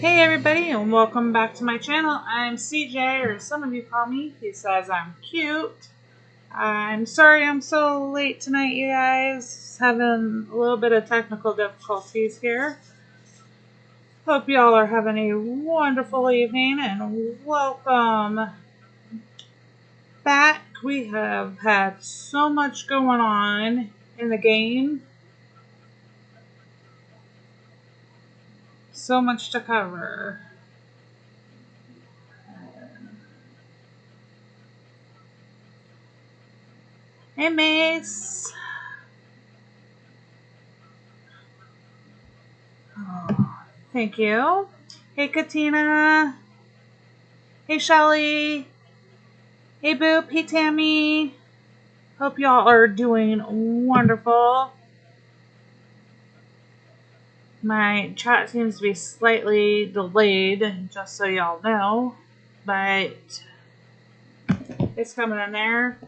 Hey everybody, and welcome back to my channel. I'm CJ, or some of you call me He Says I'm Cute. I'm sorry I'm so late tonight, you guys. Having a little bit of technical difficulties here. Hope y'all are having a wonderful evening, and welcome back. We have had so much going on in the game. So much to cover. Hey, Mace. Oh, thank you. Hey, Katina. Hey, Shelly. Hey, Boop. Hey, Tammy. Hope y'all are doing wonderful. My chat seems to be slightly delayed, just so y'all know. But it's coming in there.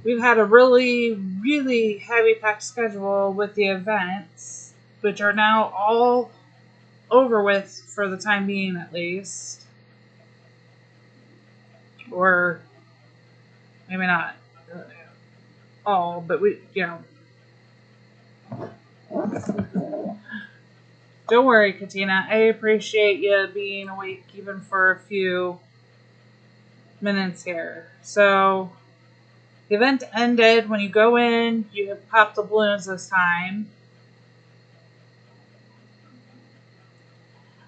We've had a really heavy packed schedule with the events, which are now all over with for the time being, at least. Or maybe not all, but don't worry, Katina. I appreciate you being awake even for a few minutes here. So, the event ended. When you go in, you have popped the balloons this time.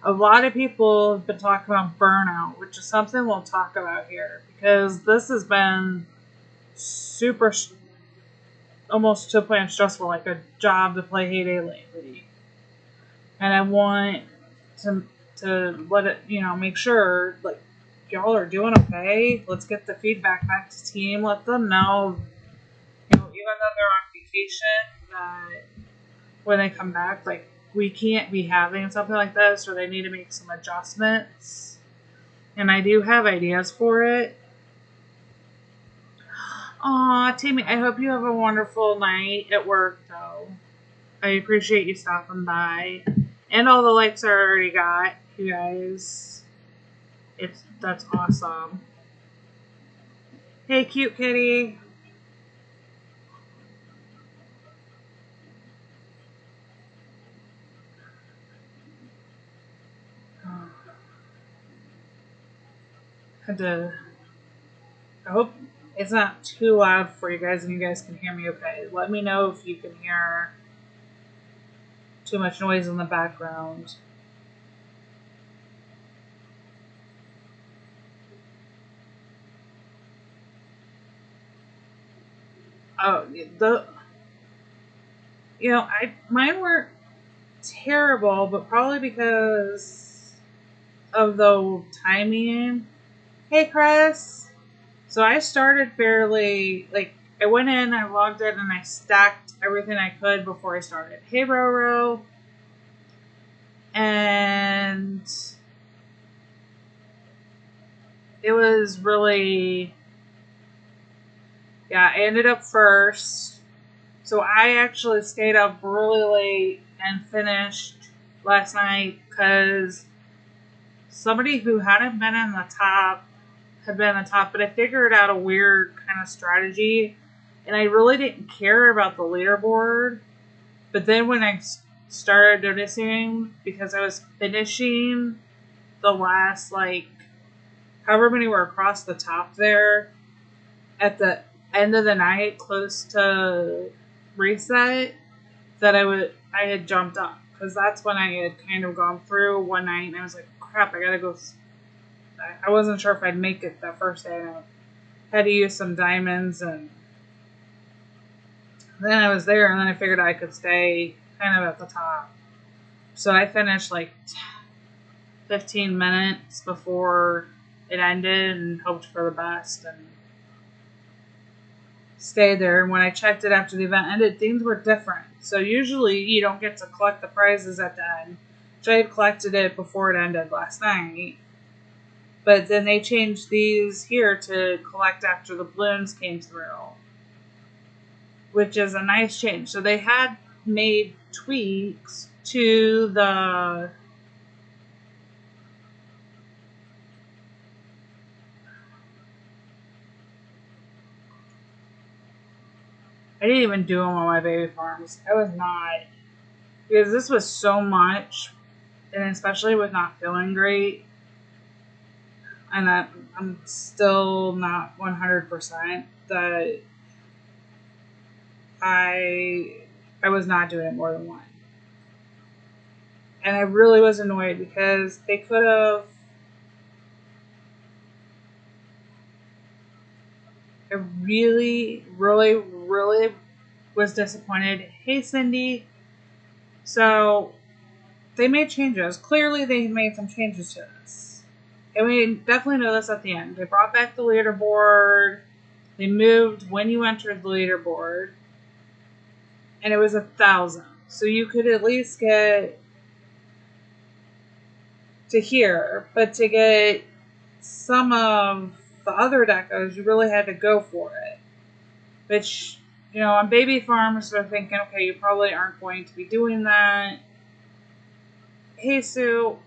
A lot of people have been talking about burnout, which is something we'll talk about here, because this has been super, almost to a point stressful, like a job to play Hay Day lately. And I want to let it, make sure, like, y'all are doing okay. Let's get the feedback back to team. Let them know, even though they're on vacation, that when they come back, like, we can't be having something like this, or they need to make some adjustments. And I do have ideas for it. Aw, Tammy, I hope you have a wonderful night at work, though. I appreciate you stopping by. And all the likes I already got, you guys. That's awesome. Hey, cute kitty. I hope it's not too loud for you guys and you guys can hear me okay. Let me know if you can hear too much noise in the background. Oh, mine weren't terrible, but probably because of the timing. Hey, Chris. So I started fairly, I went in, I logged in, and I stacked everything I could before I started. Hey, Roro. And it was really, I ended up first. So I actually stayed up really late and finished last night because somebody who hadn't been in the top had been in the top, but I figured out a weird kind of strategy, and I really didn't care about the leaderboard. But then when I started noticing, because I was finishing the last, however many were across the top there, at the end of the night, close to reset, that I had jumped up. Because that's when I had kind of gone through one night, and I was like, crap, I gotta go. I wasn't sure if I'd make it that first day, and I had to use some diamonds, and then I was there, and then I figured I could stay kind of at the top. So I finished 15 minutes before it ended and hoped for the best and stayed there. And when I checked it after the event ended, things were different. So usually you don't get to collect the prizes at the end. So I had collected it before it ended last night. But then they changed these here to collect after the balloons came through, which is a nice change. So they had made tweaks to the I didn't even do them on my baby farms. I was not, because this was so much, and especially with not feeling great, and I'm still not 100% that I was not doing it more than one. And I really was annoyed because they could have. I really, really, really was disappointed. Hey, Cindy. So they made changes. Clearly, they made some changes to this. And we definitely know this at the end. They brought back the leaderboard. They moved when you entered the leaderboard. And it was 1,000. So you could at least get to here. But to get some of the other decos, you really had to go for it. Which, on baby farms, they're thinking, okay, you probably aren't going to be doing that. Hey, Sue.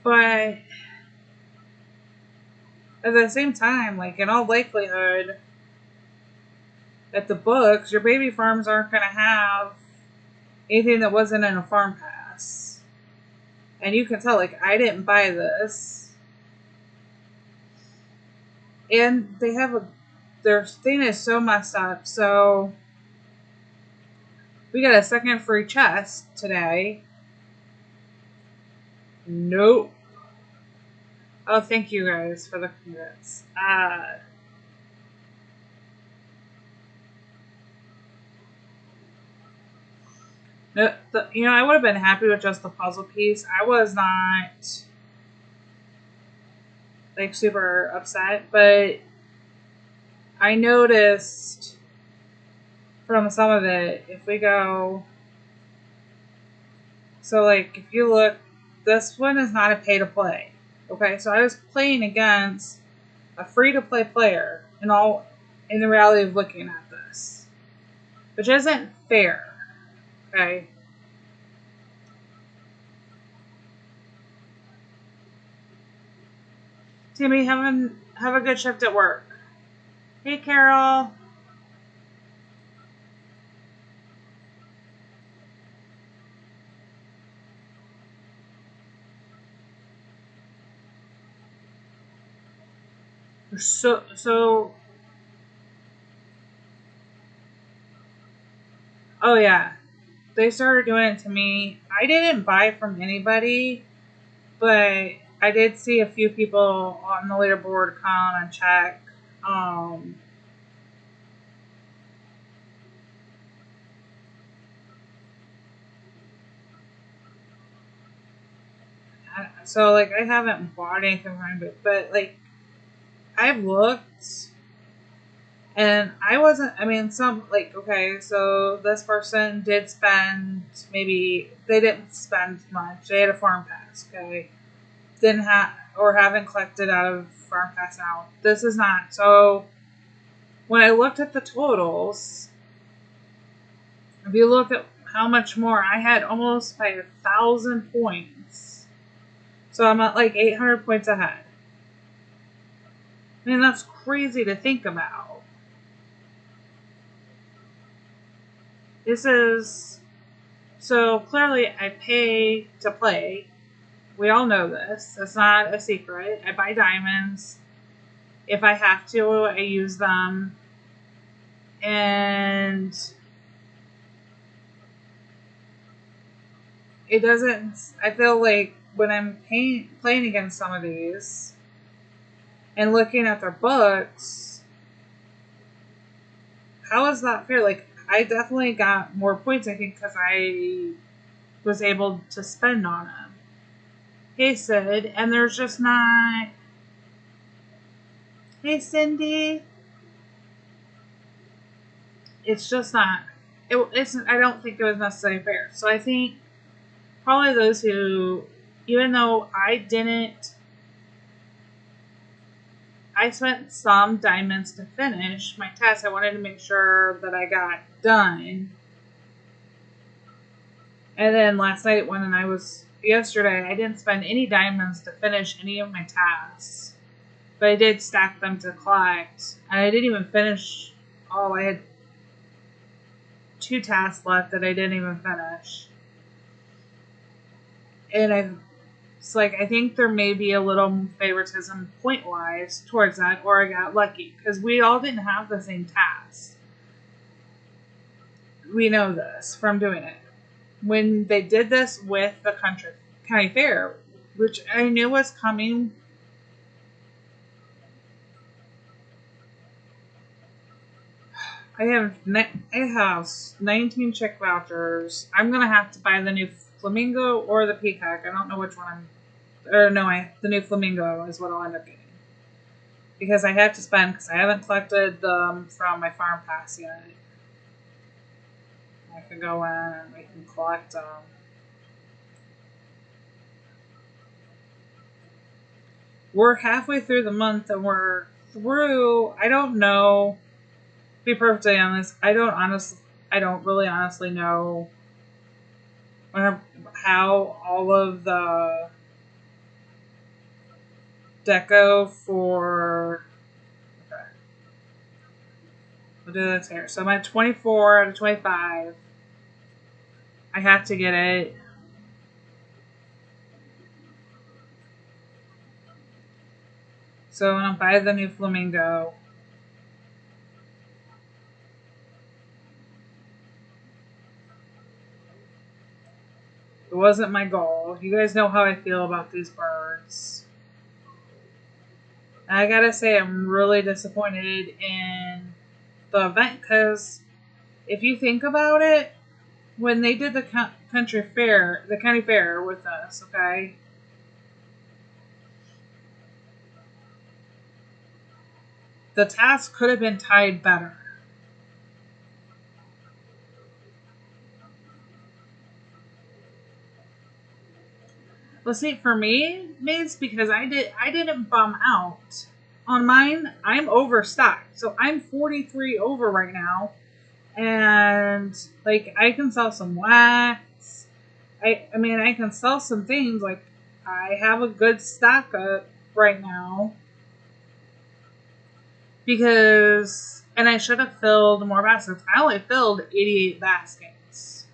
But at the same time, like, in all likelihood, at the books, your baby farms aren't going to have anything that wasn't in a farm pass. And you can tell, like, I didn't buy this. And they have their thing is so messed up. So we got a second free chest today. Nope. Oh, thank you guys for the congrats. I would have been happy with just the puzzle piece. I was not like super upset, but I noticed from some of it, if we go, so like if you look, this one is not a pay to play. Okay, so I was playing against a free to play player in the reality of looking at this, which isn't fair. Okay. Timmy, have a good shift at work. Hey, Carol. So. Oh yeah, they started doing it to me. I didn't buy from anybody, but I did see a few people on the leaderboard come and check. Um, so like I haven't bought anything from it, but like I've looked. And I wasn't, I mean, some, like, okay, so this person did spend, maybe, they didn't spend much. They had a farm pass, okay? Didn't have, or haven't collected out of farm pass now. This is not. So, when I looked at the totals, if you look at how much more, I had almost by 1,000 points. So, I'm at like 800 points ahead. I mean, that's crazy to think about. This is, so clearly I pay to play. We all know this. It's not a secret. I buy diamonds. If I have to, I use them. And it doesn't, I feel like when I'm playing against some of these and looking at their books, how is that fair? Like, I definitely got more points, I think, because I was able to spend on them. Hey, Sid, and there's just not. Hey, Cindy. It's just not. It's. I don't think it was necessarily fair. So I think probably those who, even though I spent some diamonds to finish my test. I wanted to make sure that I got done. And then yesterday, I didn't spend any diamonds to finish any of my tasks. But I did stack them to collect. And I didn't even finish I had 2 tasks left that I didn't even finish. And it's like, I think there may be a little favoritism point-wise towards that, or I got lucky, because we all didn't have the same task. We know this from doing it. When they did this with the county fair, which I knew was coming, I have 19 check vouchers. I'm gonna have to buy the new flamingo or the peacock. I don't know which one the new flamingo is what I'll end up getting, because I have to spend, because I haven't collected them from my farm pass yet. I can go in and we can collect them. We're halfway through the month and we're through. I don't know. To be perfectly honest, I don't really honestly know how all of the deco for. Okay. We'll do this here. So I'm at 24 out of 25. I have to get it. So I'm gonna buy the new flamingo. It wasn't my goal. You guys know how I feel about these birds. And I gotta say, I'm really disappointed in the event, because if you think about it, when they did the county fair with us, okay, the task could have been tied better. Well, see, for me, it's because I didn't bum out on mine. I'm overstocked, so I'm 43 over right now, and like I can sell some wax. I mean, I can sell some things. Like, I have a good stock up right now, because, and I should have filled more baskets. I only filled 88 baskets.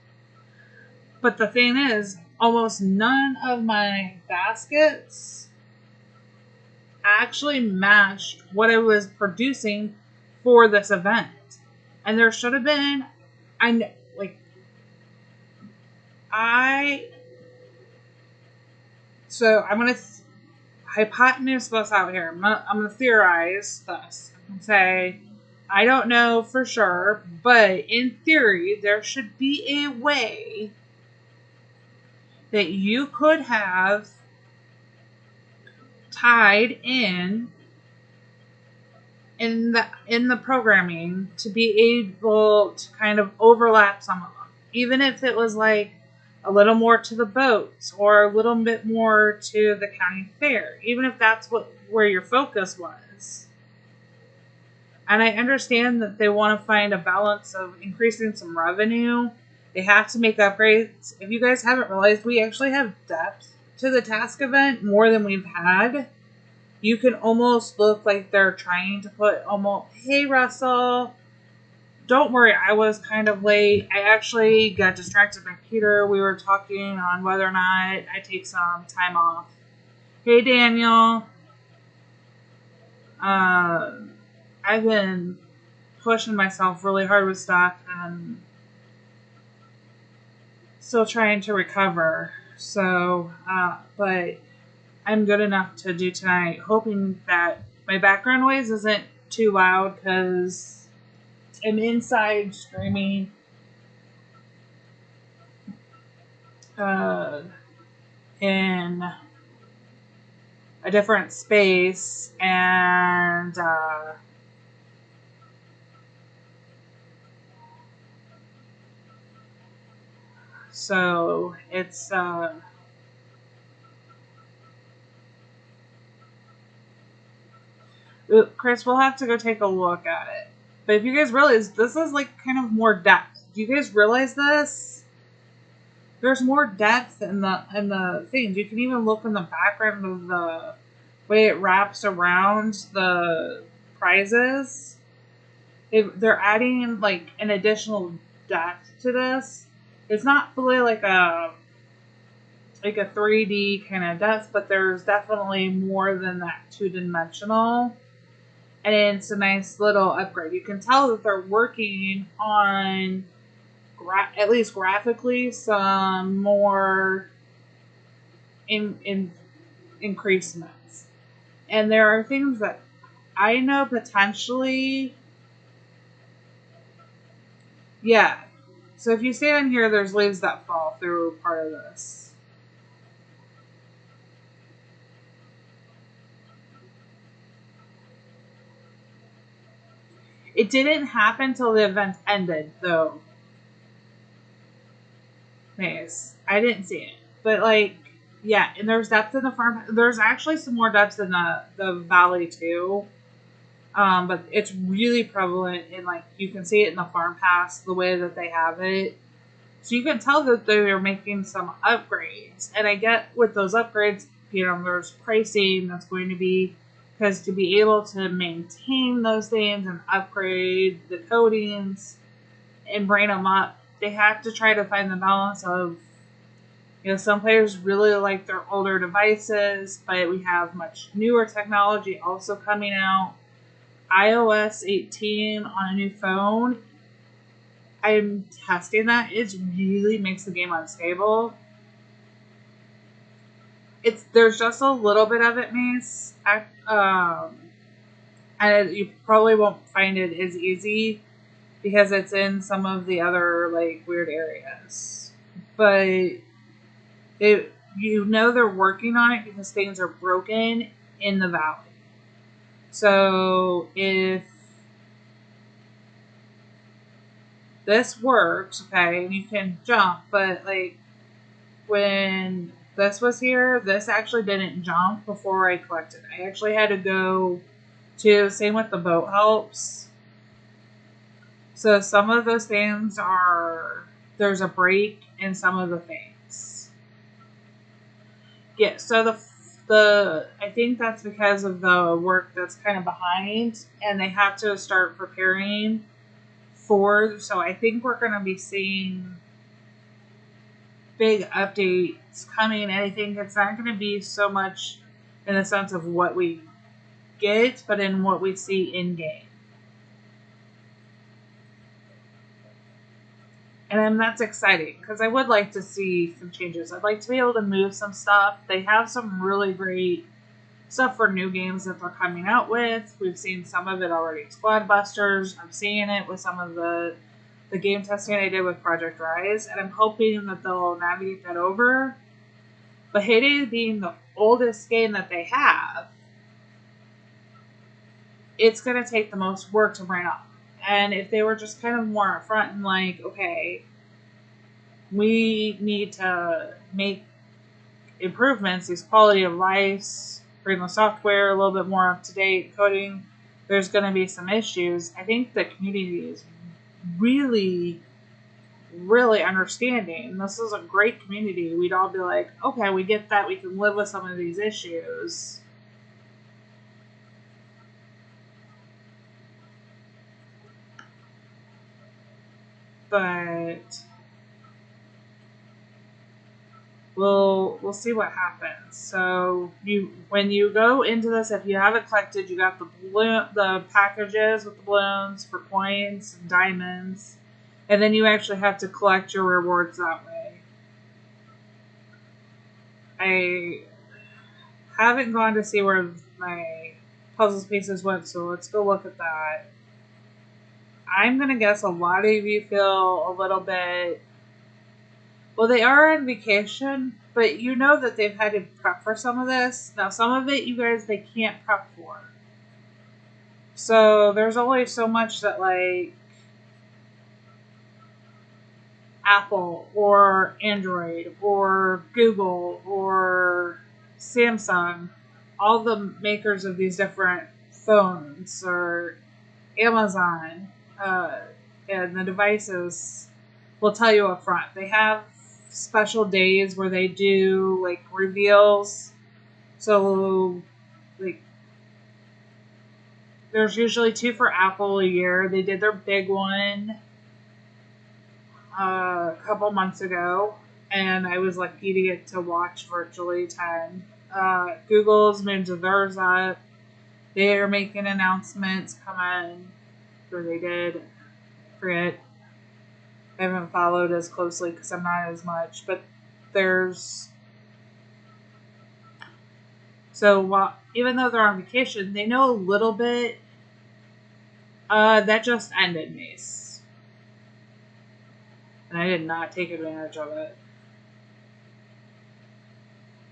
But the thing is, almost none of my baskets actually matched what I was producing for this event. And there should have been, so I'm going to hypotenuse this out here. I'm going to theorize this and say, I don't know for sure, but in theory, there should be a way that you could have tied in the programming to be able to kind of overlap some of them, even if it was like a little more to the boats or a little bit more to the county fair, even if that's where your focus was. And I understand that they want to find a balance of increasing some revenue. They have to make upgrades. If you guys haven't realized, we actually have depth to the task event more than we've had. You can almost look like they're trying to put hey Russell, don't worry, I was kind of late. I actually got distracted by Peter. We were talking on whether or not I take some time off. Hey Daniel. I've been pushing myself really hard with stuff and still trying to recover. So, but I'm good enough to do tonight, hoping that my background noise isn't too loud, because I'm inside streaming in a different space, and so it's Chris, we'll have to go take a look at it. But if you guys realize, this is like kind of more depth. Do you guys realize this? There's more depth in the things. You can even look in the background of the way it wraps around the prizes. they're adding like an additional depth to this. It's not really like a 3D kind of depth, but there's definitely more than that two-dimensional. And it's a nice little upgrade. You can tell that they're working on, at least graphically, some more in increasements. And there are things that I know potentially, yeah. So if you stay on here, there's leaves that fall through part of this. It didn't happen till the event ended, though. Nice. I didn't see it. But, like, yeah, and there's depth in the farm. There's actually some more depth in the valley, too. But it's really prevalent in, like, you can see it in the farm pass, the way that they have it. So you can tell that they're making some upgrades. And I get with those upgrades, there's pricing that's going to be, because to be able to maintain those things and upgrade the coatings and bring them up, they have to try to find the balance of, some players really like their older devices, but we have much newer technology also coming out. iOS 18 on a new phone, I'm testing that. It really makes the game unstable. There's just a little bit of it, Mace. And you probably won't find it as easy because it's in some of the other like weird areas. But they're working on it because things are broken in the valley. So if this works, okay, and you can jump, but like when this was here, this actually didn't jump before I collected. I actually had to go to, same with the boat helps. So some of those things there's a break in some of the things. Yeah, so I think that's because of the work that's kind of behind, and they have to start preparing so I think we're going to be seeing big updates coming, and I think it's not going to be so much in the sense of what we get, but in what we see in game. And that's exciting because I would like to see some changes. I'd like to be able to move some stuff. They have some really great stuff for new games that they're coming out with. We've seen some of it already at Squad Busters. I'm seeing it with some of the game testing I did with Project Rise, and I'm hoping that they'll navigate that over. But Heyday being the oldest game that they have, it's going to take the most work to bring up. And if they were just kind of more upfront and like, okay, we need to make improvements, these quality of life, bring the software a little bit more up to date, coding, there's going to be some issues. I think the community is really, really understanding. This is a great community. We'd all be like, okay, we get that. We can live with some of these issues. But we'll see what happens. So when you go into this, if you haven't collected, you got the packages with the balloons for coins and diamonds, and then you actually have to collect your rewards that way. I haven't gone to see where my puzzles pieces went, so let's go look at that. I'm gonna guess a lot of you feel a little bit. Well, they are on vacation, but you know that they've had to prep for some of this. Now, some of it, you guys, they can't prep for. So there's only so much that, like, Apple or Android or Google or Samsung, all the makers of these different phones, or Amazon, and the devices will tell you up front. They have special days where they do like reveals. So like There's usually 2 for Apple a year. They did their big one a couple months ago, and I was lucky to get to watch virtually 10. Google's moved theirs up. They are making announcements coming, or they did. Forget. I haven't followed as closely because I'm not as much, but there's. So even though they're on vacation, they know a little bit. That just ended, Mace. And I did not take advantage of it.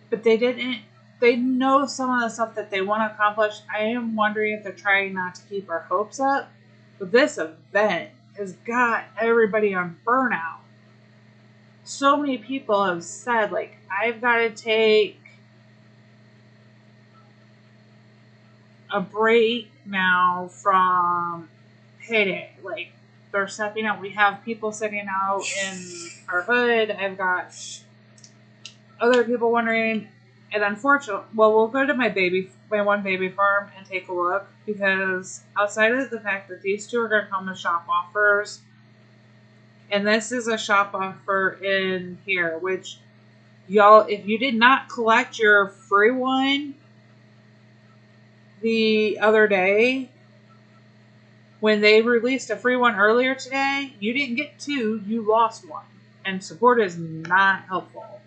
But they didn't. They know some of the stuff that they want to accomplish. I am wondering if they're trying not to keep our hopes up. But this event has got everybody on burnout. So many people have said, like, I've got to take a break now from payday. Like, they're stepping out. We have people sitting out in our hood. I've got other people wondering, and unfortunately, well, we'll go to my one baby farm and take a look, because outside of the fact that these 2 are going to come with shop offers, and this is a shop offer in here, which, y'all, if you did not collect your free one the other day, when they released a free one earlier today, you didn't get 2, you lost 1. And support is not helpful.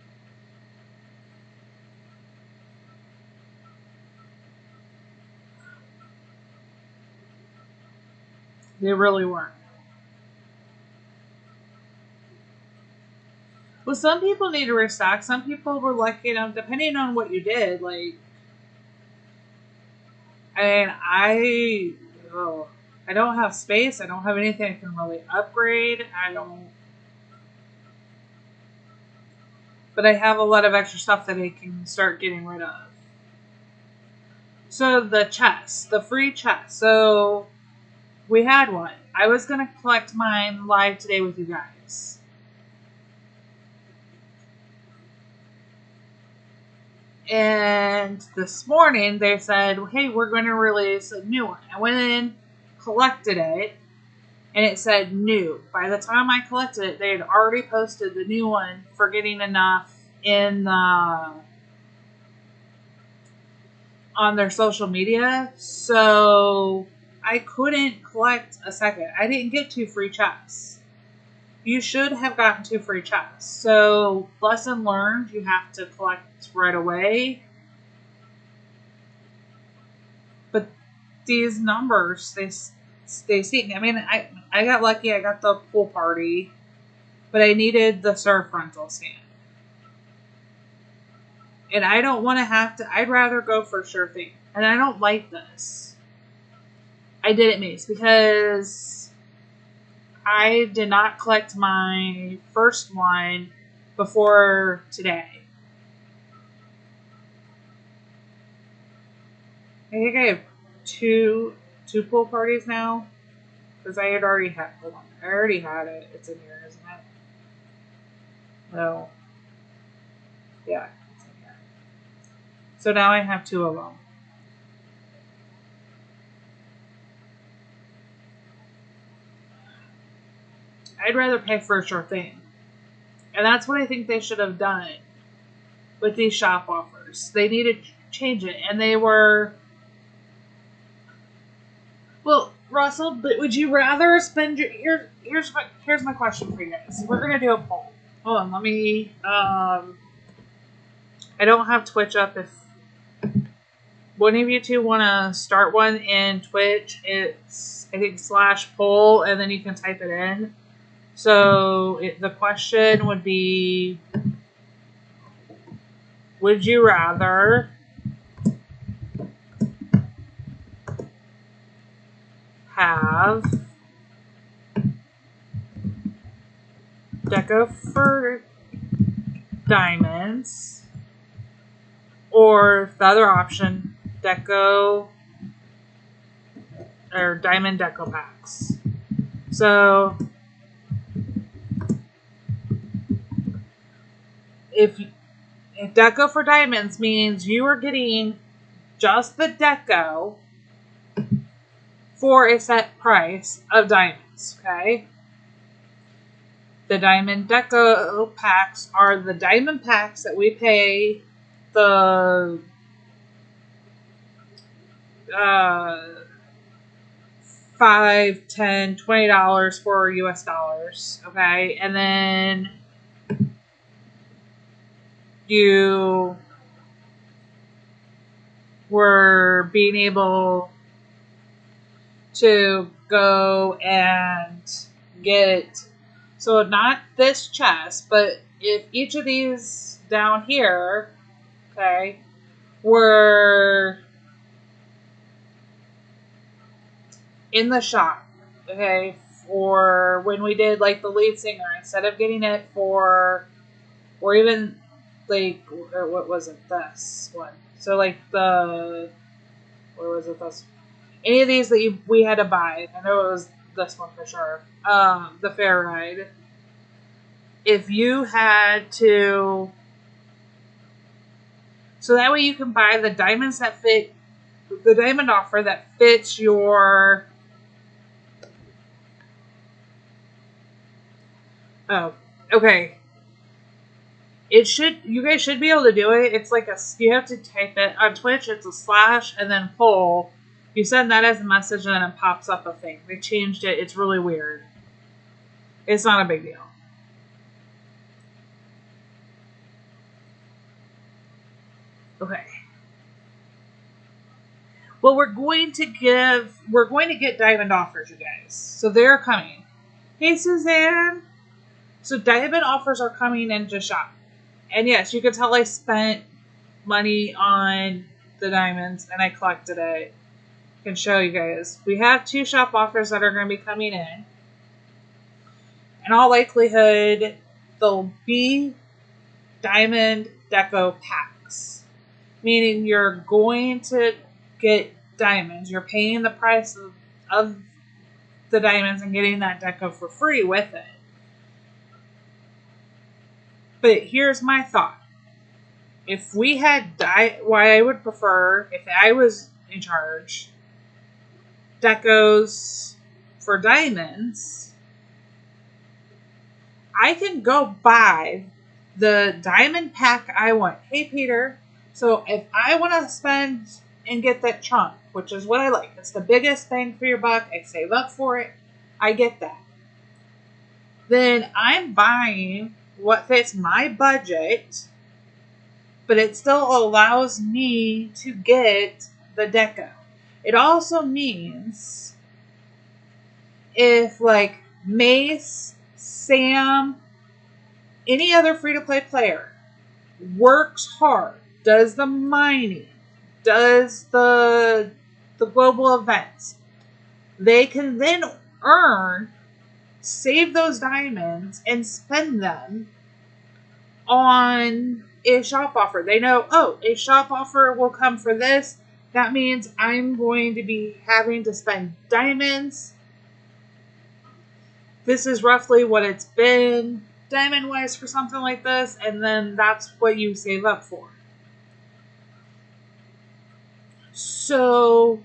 They really weren't. Well, some people need to restock. Some people were like, depending on what you did, like, and I don't have space. I don't have anything I can really upgrade. But I have a lot of extra stuff that I can start getting rid of. So the chest, the free chest. So we had one. I was going to collect mine live today with you guys. And this morning they said, hey, we're going to release a new one. I went in, collected it, and it said new. By the time I collected it, they had already posted the new one for getting enough in on their social media. So I couldn't collect a second. I didn't get 2 free chests. You should have gotten 2 free chests. So, lesson learned, you have to collect right away. But these numbers, they see. I mean, I got lucky. I got the pool party, but I needed the surf rental stand. And I don't want to have to. I'd rather go for sure thing. And I don't like this. I did it, Mace, because I did not collect my first one before today. I think I have two pool parties now, because I had already had one. I already had it. It's in here, isn't it? No. Yeah, it's in here. So now I have 2 of them. I'd rather pay for a sure thing. And that's what I think they should have done with these shop offers. They needed to change it. And they were... Well, Russell, but would you rather spend your... Here's my question for you guys. We're going to do a poll. Hold on, let me... I don't have Twitch up. If one of you 2 want to start one in Twitch, it's, I think, /poll, and then you can type it in. So the question would be, would you rather have deco for diamonds, or the other option, deco or diamond deco packs? So if deco for diamonds means you are getting just the deco, for a set price of diamonds, okay? The Diamond Deco packs are the diamond packs that we pay the $5, $10, $20 for US dollars, okay? And then you were being able to go and get, so not this chest, but if each of these down here, okay, were in the shop, okay, for when we did like the lead singer, instead of getting it for, or even like, or what was it, this one? So like the, where was it, this? Any of these that we had to buy, I know it was this one for sure, the fair ride. If you had to, so that way you can buy the diamonds that fit, the diamond offer that fits your, oh, okay. It should, you guys should be able to do it. It's like a, you have to type it on Twitch. It's a slash and then poll. You send that as a message and then it pops up a thing. They changed it. It's really weird. It's not a big deal. Okay. Well, we're going to get diamond offers, you guys. So they're coming. Hey, Suzanne. So diamond offers are coming into shop. And yes, you can tell I spent money on the diamonds and I collected it. I can show you guys. We have 2 shop offers that are going to be coming in. In all likelihood, they'll be diamond deco packs. Meaning you're going to get diamonds. You're paying the price of the diamonds and getting that deco for free with it. But here's my thought. If we had why I would prefer, if I was in charge, decos for diamonds, I can go buy the diamond pack I want. Hey, Peter. So if I want to spend and get that chunk, which is what I like, it's the biggest bang for your buck, I save up for it, I get that. Then I'm buying what fits my budget, but it still allows me to get the deco. It also means if like Mace, Sam, any other free-to-play player works hard, does the mining, does the global events, they can then save those diamonds and spend them on a shop offer. They know, oh, a shop offer will come for this. That means I'm going to be having to spend diamonds. This is roughly what it's been diamond-wise for something like this, and then that's what you save up for. So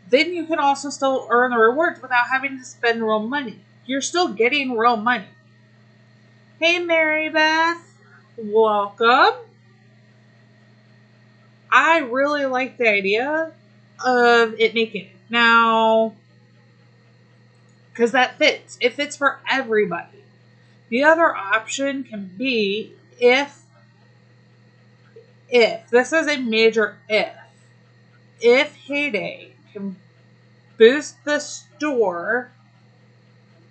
then you can also still earn the rewards without having to spend real money. You're still getting real money. Hey, Mary Beth. Welcome. I really like the idea of it making it. Now, because that fits. It fits for everybody. The other option can be if this is a major if Heyday can boost the store,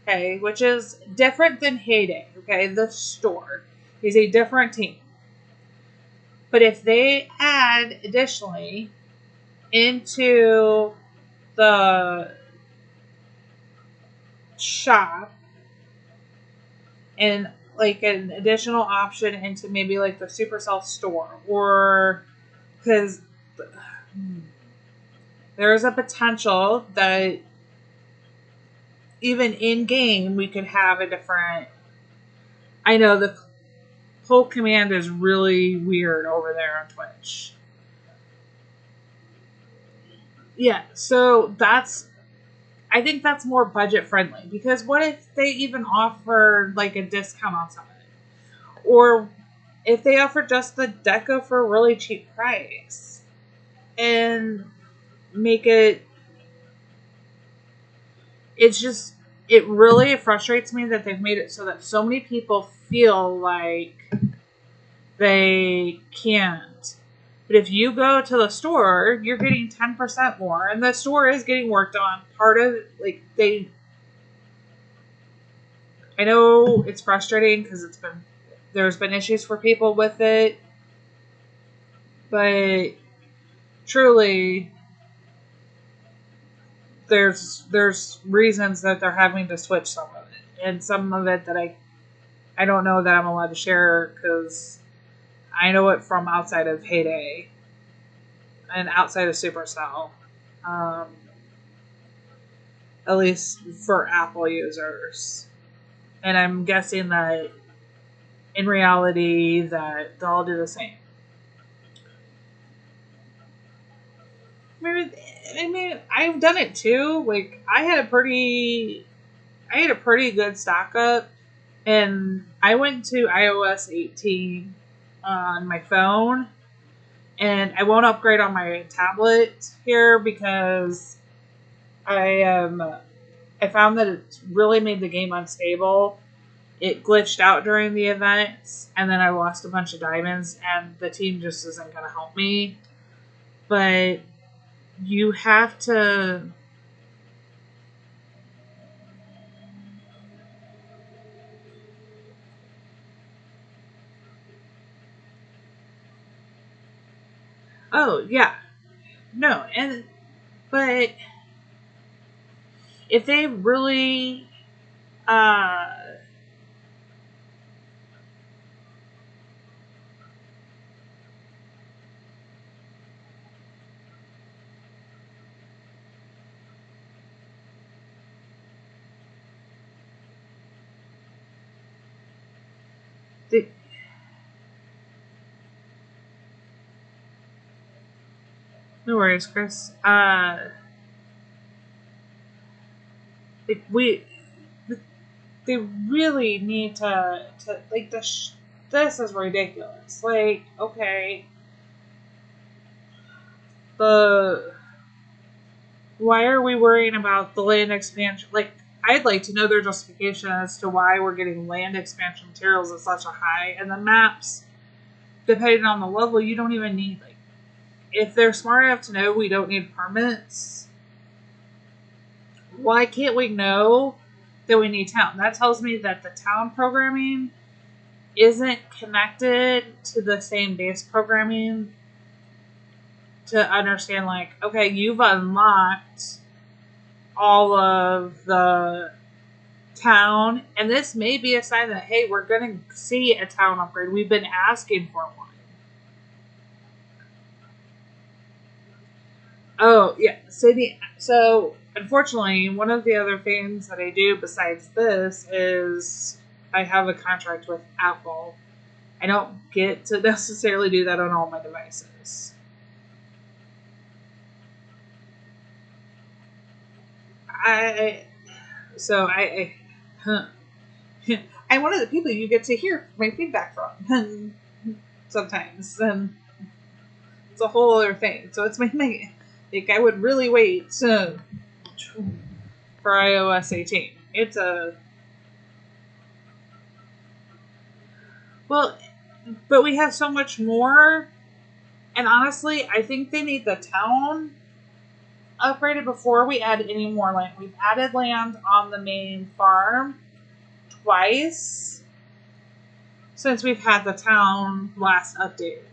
okay, which is different than Heyday, okay, the store is a different team. But if they add additionally into the shop and like an additional option into maybe like the Supercell store, or because there's a potential that even in game we could have a different, I know the whole command is really weird over there on Twitch. Yeah, so I think that's more budget friendly, because what if they even offer like a discount on some of it? Or if they offer just the deco for a really cheap price and make it, it's just, it really frustrates me that they've made it so that so many people feel like they can't. But if you go to the store, you're getting 10% more, and the store is getting worked on. Part of, like, I know it's frustrating because there's been issues for people with it, but truly, there's reasons that they're having to switch some of it, and some of it that I don't know that I'm allowed to share because I know it from outside of Heyday and outside of Supercell, um, at least for Apple users. And I'm guessing that in reality that they'll all do the same. I mean, I've done it too. Like I had a pretty good stock up, and I went to iOS 18 on my phone, and I won't upgrade on my tablet here because I found that it really made the game unstable. It glitched out during the events, and then I lost a bunch of diamonds, and the team just isn't going to help me. But you have to. Oh, yeah. No, and. But if they really. Uh. They, no worries, Chris. We. They really need to like this is ridiculous. Like, okay, the why are we worrying about the land expansion? Like, I'd like to know their justification as to why we're getting land expansion materials at such a high, and the maps, depending on the level, you don't even need, like, if they're smart enough to know we don't need permits, why can't we know that we need town? That tells me that the town programming isn't connected to the same base programming to understand, like, okay, you've unlocked all of the town, and this may be a sign that, hey, we're going to see a town upgrade. We've been asking for one. Oh, yeah. So, unfortunately, one of the other things that I do besides this is I have a contract with Apple. I don't get to necessarily do that on all my devices. I so I I'm one of the people you get to hear my feedback from sometimes, and it's a whole other thing. So it's my like I would really wait for iOS 18. It's a well, but we have so much more, and honestly, I think they need the town upgraded before we add any more land. We've added land on the main farm twice since we've had the town last updated.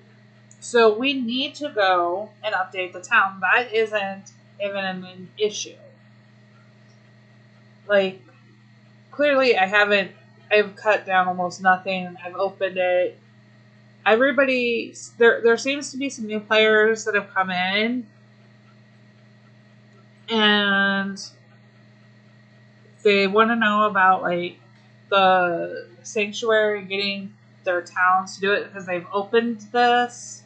So we need to go and update the town. That isn't even an issue. Like, clearly I've cut down almost nothing. I've opened it. There seems to be some new players that have come in, and they want to know about, like, the sanctuary getting their towns to do it because they've opened this.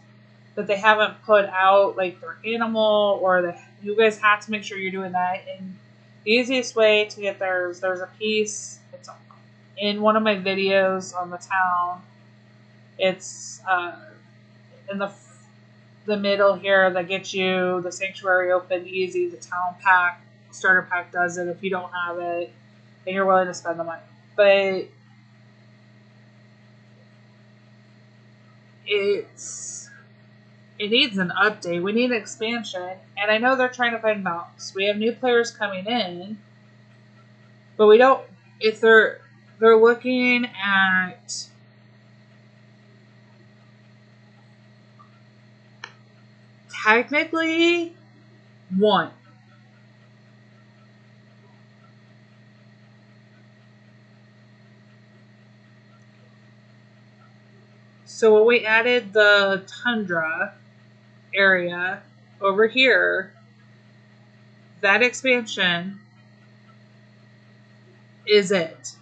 that they haven't put out like their animal, or you guys have to make sure you're doing that. And the easiest way to get there's a piece. It's in one of my videos on the town. It's in the middle here that gets you the sanctuary open easy. The town pack, starter pack does it if you don't have it and you're willing to spend the money. But it needs an update. We need an expansion, and I know they're trying to find balance. We have new players coming in, but we don't. If they're looking at technically one. So when we added the tundra area over here, that expansion is it.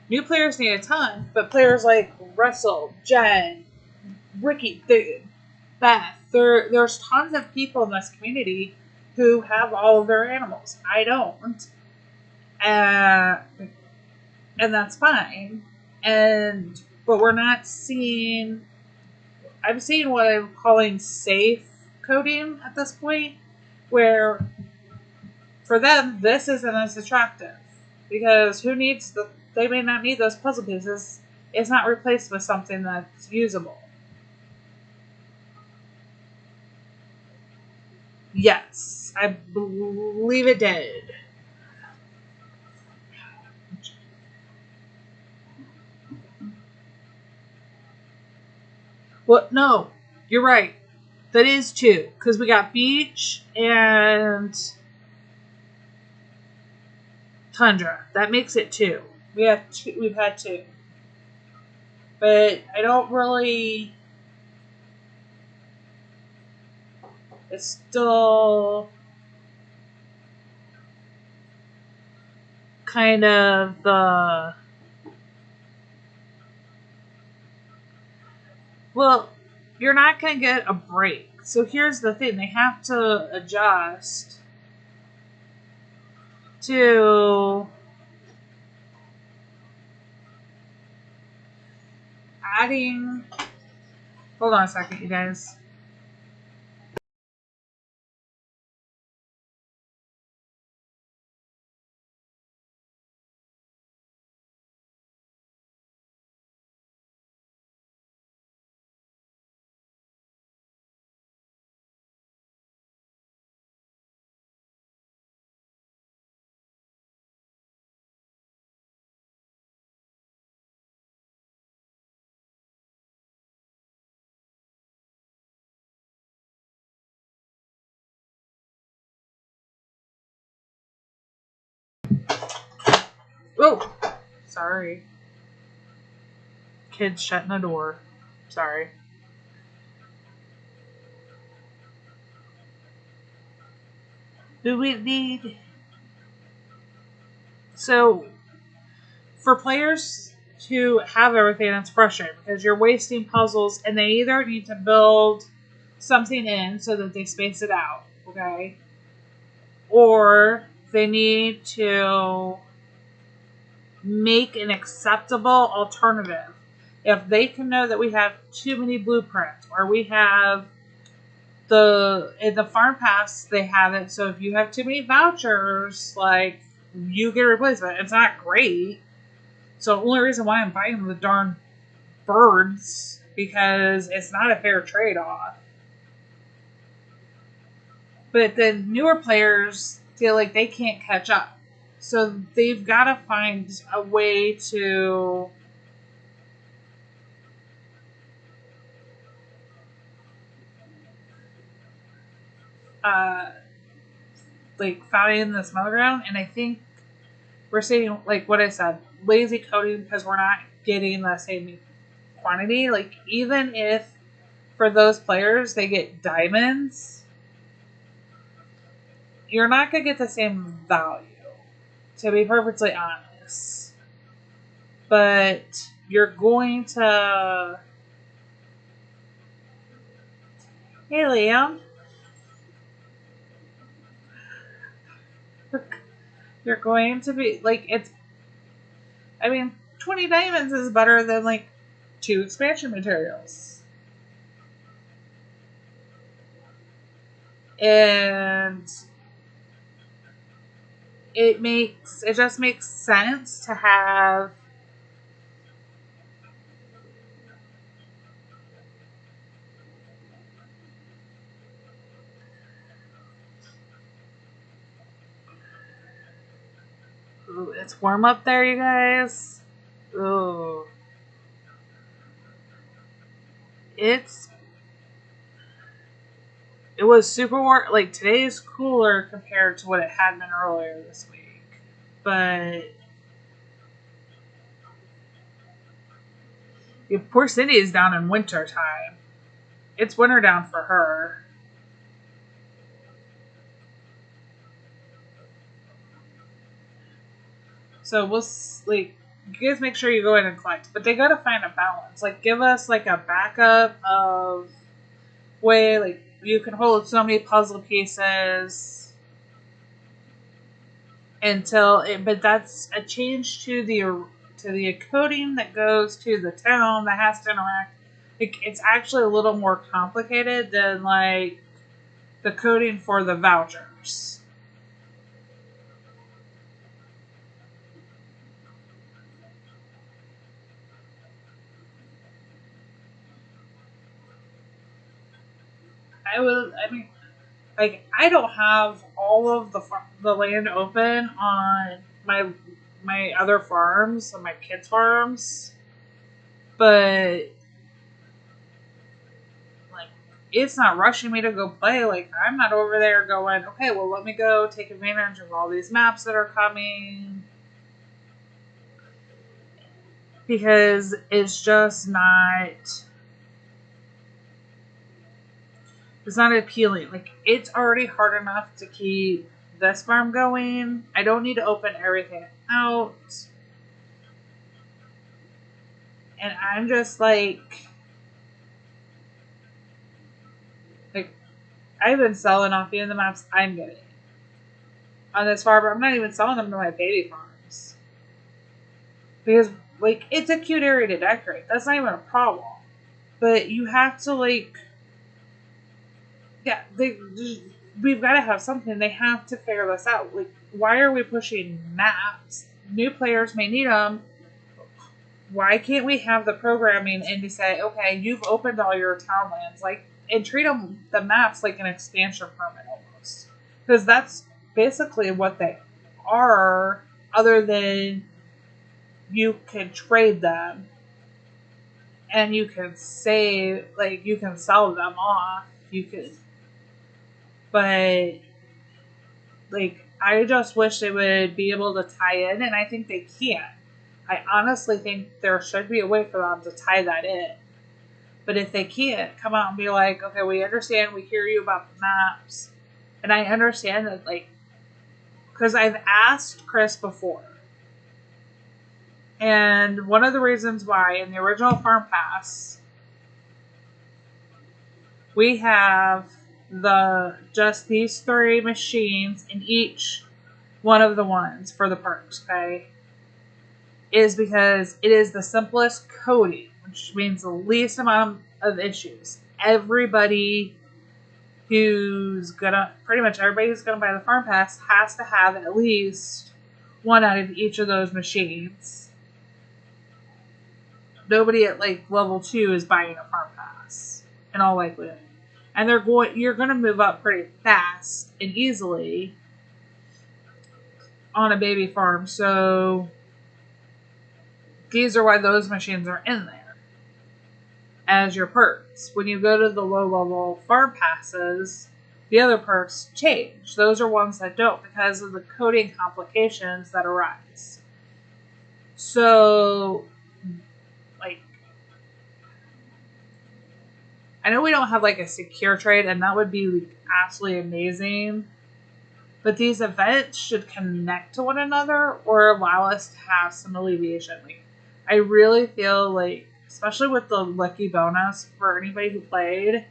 New players need a ton, but players like Russell, Jen, Ricky, Beth, there's tons of people in this community who have all of their animals. I don't. And that's fine. But we're not seeing. I'm seeing what I'm calling safe coding at this point, where for them this isn't as attractive because who needs they may not need those puzzle pieces. It's not replaced with something that's usable. Yes, I believe it did. Well, no, you're right. That is two because we got beach and tundra. That makes it two. We have two. We've had two, but I don't really. It's still kind of the. Well, you're not going to get a break. So here's the thing: they have to adjust to adding. Hold on a second, you guys. Oh, sorry. Kids shutting the door. Sorry. Do we need. So, for players to have everything, it's frustrating because you're wasting puzzles and they either need to build something in so that they space it out, okay? Or they need to make an acceptable alternative. If they can know that we have too many blueprints or we have in the farm pass they have it so if you have too many vouchers, like you get a replacement. It's not great. So the only reason why I'm buying the darn birds because it's not a fair trade-off. But the newer players feel like they can't catch up. So they've got to find a way to like find this middle ground. And I think we're seeing, like what I said, lazy coding because we're not getting the same quantity. Like even if for those players they get diamonds, you're not going to get the same value, to be perfectly honest. but you're going to. Hey, Liam. You're going to be like, it's. I mean, 20 diamonds is better than like 2 expansion materials. And it just makes sense to have ooh, it's warm up there, you guys. Ooh. It's it was super warm. Like today is cooler compared to what it had been earlier this week. But yeah, poor Cindy is down in winter time. It's winter down for her. So we'll like you guys make sure you go in and collect, but they gotta find a balance. Like give us like a backup of way like you can hold so many puzzle pieces until it. But that's a change to the coding that goes to the town that has to interact. Like it's actually a little more complicated than like the coding for the vouchers. I mean, like I don't have all of the land open on my other farms, on my kids' farms, but like it's not rushing me to go play. Like I'm not over there going, okay, well let me go take advantage of all these maps that are coming because it's not appealing. Like it's already hard enough to keep this farm going. I don't need to open everything out. And I'm just like I've been selling off the maps I'm getting on this farm, but I'm not even selling them to my baby farms. Because like it's a cute area to decorate. That's not even a problem. But you have to like yeah, we've got to have something. They have to figure this out. Like, why are we pushing maps? New players may need them. Why can't we have the programming and to say, okay, you've opened all your townlands, like, and treat the maps like an expansion permit almost, because that's basically what they are. Other than you can trade them and you can save, like, you can sell them off. You could, but like, I just wish they would be able to tie in, and I think they can. I honestly think there should be a way for them to tie that in. But if they can't, come out and be like, okay, we understand, we hear you about the maps. And I understand that, like, because I've asked Chris before. And one of the reasons why in the original Farm Pass, we have just these 3 machines in each one of the ones for the perks, okay? Is because it is the simplest coding, which means the least amount of issues. Pretty much everybody who's gonna buy the Farm Pass has to have at least one out of each of those machines. Nobody at like level 2 is buying a Farm Pass in all likelihood, and you're gonna move up pretty fast and easily on a baby farm. So these are why those machines are in there as your perks. When you go to the low level farm passes, the other perks change. Those are ones that don't because of the coding complications that arise. So, like, I know we don't have like a secure trade, and that would be like absolutely amazing. But these events should connect to one another or allow us to have some alleviation. Like, I really feel like, especially with the lucky bonus for anybody who played,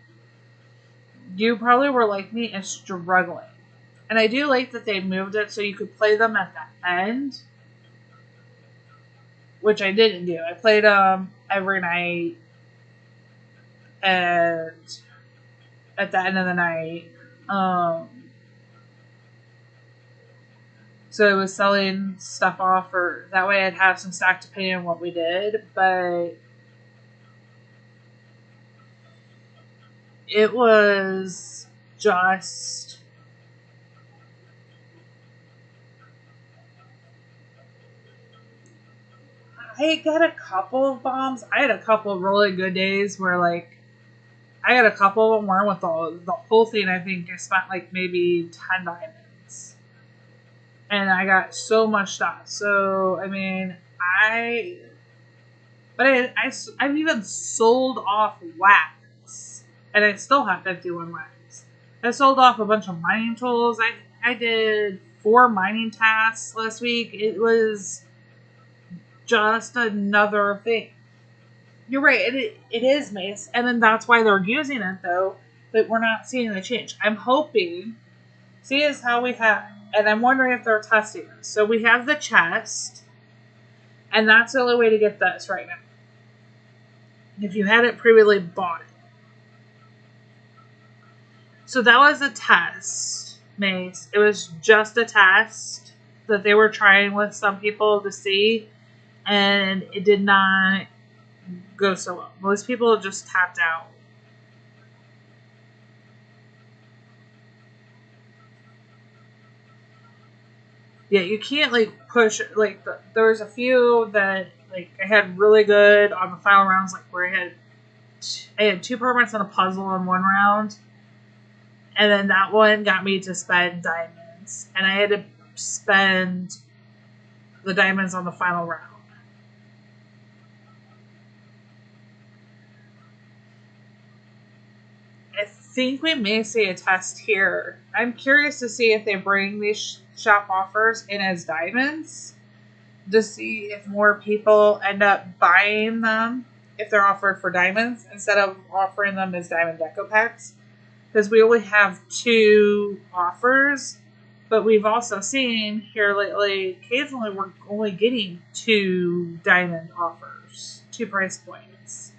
you probably were like me and struggling. And I do like that they moved it so you could play them at the end, which I didn't do. I played them every night and at the end of the night. So it was selling stuff off, or that way I'd have some stock to pay in what we did. But it was just, I got a couple of bombs. I had a couple of really good days where, like, I had a couple of them where with the whole thing, I think I spent like maybe 10 diamonds. And I got so much stuff. So, I mean, I've even sold off wax. And I still have 51 wax. I sold off a bunch of mining tools. I did 4 mining tasks last week. It was just another thing. You're right. It is Mace. And then that's why they're using it, though. But we're not seeing the change. I'm hoping. See, is how we have. And I'm wondering if they're testing this. So we have the chest. And that's the only way to get this right now. If you hadn't previously bought it. So that was a test, Mace. It was just a test that they were trying with some people to see. And it did not go so well. Most people just tapped out. Yeah, you can't like push like there was a few that like I had really good on the final rounds, like where I had 2 permits and a puzzle in one round, and then that one got me to spend diamonds, and I had to spend the diamonds on the final round. I think we may see a test here. I'm curious to see if they bring these shop offers in as diamonds to see if more people end up buying them if they're offered for diamonds instead of offering them as diamond deco packs. Because we only have 2 offers, but we've also seen here lately, occasionally we're only getting 2 diamond offers, 2 price points.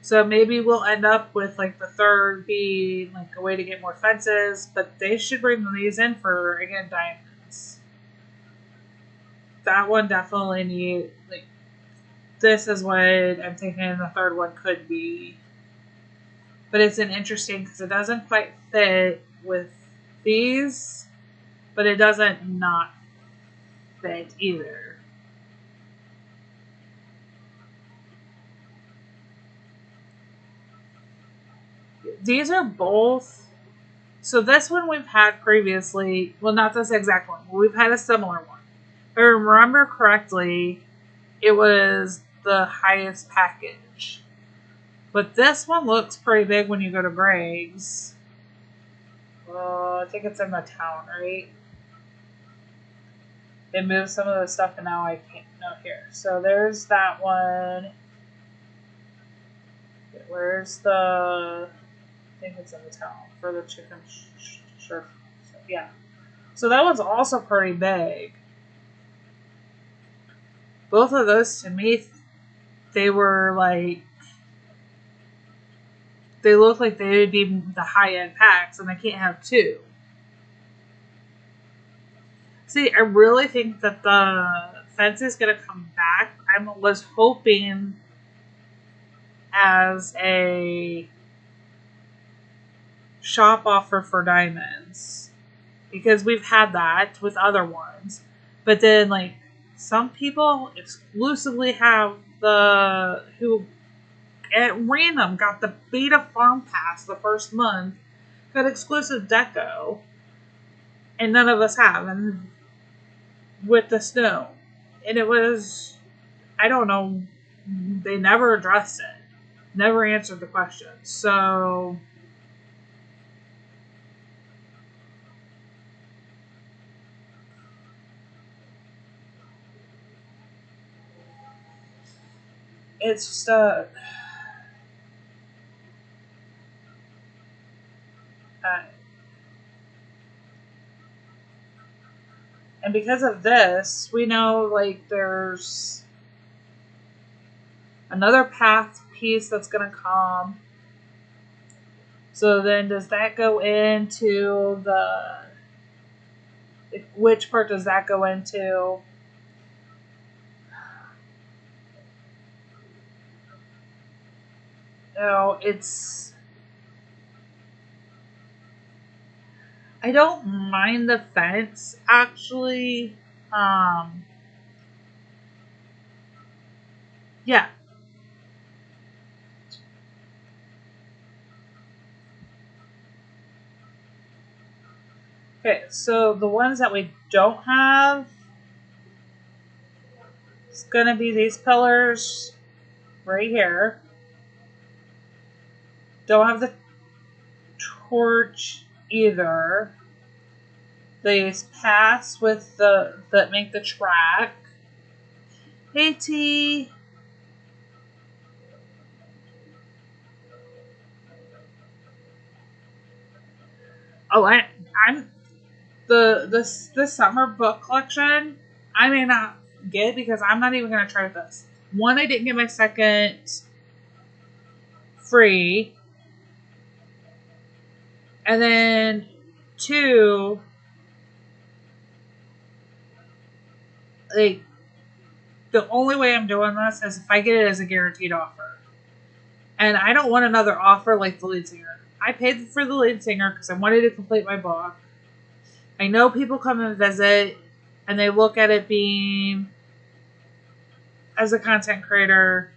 So maybe we'll end up with like the third being like a way to get more fences, but they should bring these in for, again, diamonds. That one definitely need, like, this is what I'm thinking the third one could be. But it's an interesting because it doesn't quite fit with these, but it doesn't not fit either. These are both. So this one we've had previously. Well, not this exact one. But we've had a similar one. If I remember correctly, it was the highest package. But this one looks pretty big when you go to Greg's. I think it's in the town, right? They moved some of the stuff, and now I can't know here. So there's that one. Where's the? I think it's in the town for the chicken. Sure. Yeah. So that one's also pretty big. Both of those to me, they were like. They look like they would be the high end packs, and I can't have 2. See, I really think that the fence is going to come back. I was hoping as a shop offer for diamonds because we've had that with other ones. But then, like, some people exclusively have who at random got the beta farm pass the first month, got exclusive deco, and none of us have. And with the snow, and it was, I don't know, they never addressed it, never answered the question. So it's just and because of this, we know like there's another path piece that's going to come. So then does that go into which part does that go into? No, I don't mind the fence actually. Um, yeah. Okay, so the ones that we don't have, it's gonna be these pillars right here. Don't have the torch either. These paths with that make the track. Hey T. Oh, I'm the summer book collection. I may not get because I'm not even gonna try this. One, I didn't get my second free, and then two, like the only way I'm doing this is if I get it as a guaranteed offer, and I don't want another offer like the lead singer. I paid for the lead singer because I wanted to complete my book. I know people come and visit, and they look at it being as a content creator,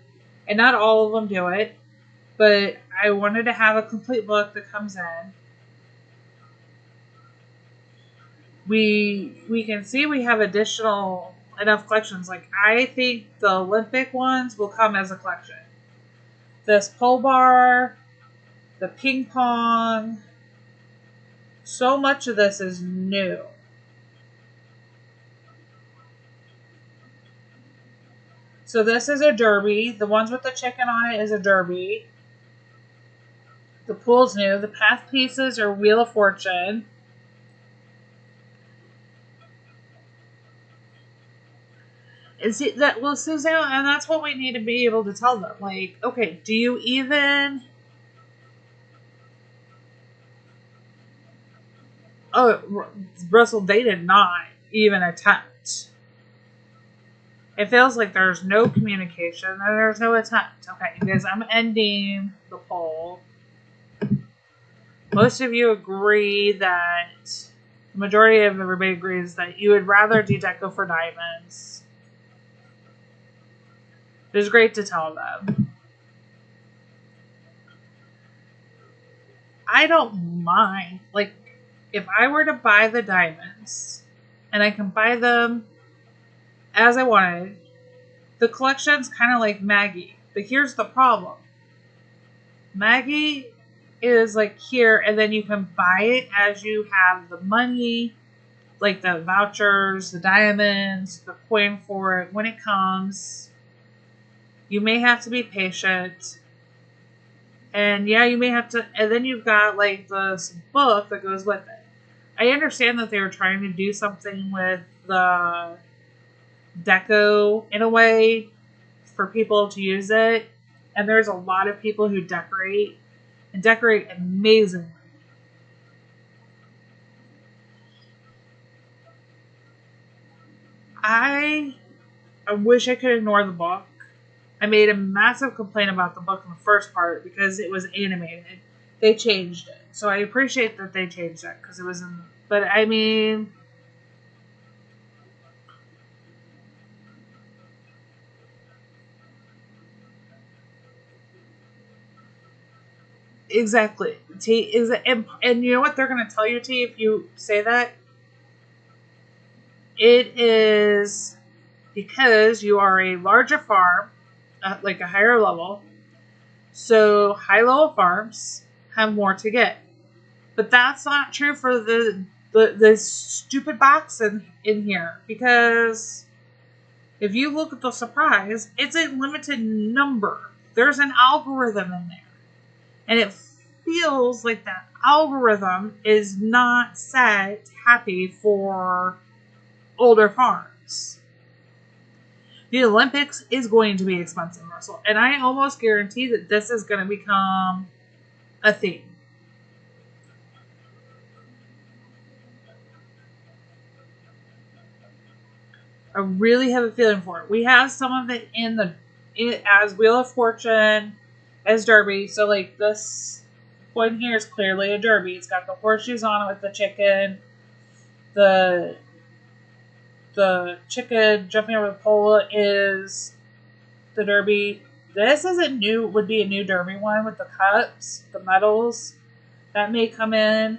and not all of them do it, but I wanted to have a complete book that comes in. We can see we have additional enough collections. Like I think the Olympic ones will come as a collection. This pole bar, the ping pong, so much of this is new. So this is a derby. The ones with the chicken on it is a derby. The pool's new. The path pieces are Wheel of Fortune. Is it that well, Suzanne, and that's what we need to be able to tell them. Like, okay, do you even? Oh, Russell, they did not even attempt. It feels like there's no communication and there's no attempt. Okay, because I'm ending the poll. Most of you agree that the majority of everybody agrees that you would rather do deco for diamonds. It was great to tell them. I don't mind. Like, if I were to buy the diamonds and I can buy them as I wanted, the collection's kind of like Maggie. But here's the problem. Maggie is like here, and then you can buy it as you have the money, like the vouchers, the diamonds, the coin for it when it comes. You may have to be patient. And yeah, you may have to, and then you've got like this book that goes with it. I understand that they were trying to do something with the deco in a way for people to use it. And there's a lot of people who decorate and decorate amazingly. I wish I could ignore the book. I made a massive complaint about the book in the first part because it was animated. They changed it. So I appreciate that they changed it because it was in. But I mean. Exactly. T is and you know what they're going to tell you, T, if you say that? It is because you are a larger farm, like a higher level. So high level farms have more to get. But that's not true for the stupid box in here because If you look at the surprise, it's a limited number. There's an algorithm in there. And it feels like that algorithm is not set happy for older farms. The Olympics is going to be expensive, Russell. And I almost guarantee that this is going to become a theme. I really have a feeling for it. We have some of it as Wheel of Fortune, as Derby. So like this one here is clearly a Derby. It's got the horseshoes on it with the chicken. The chicken jumping over the pole is the Derby. This is would be a new Derby one with the cups, the medals. That may come in.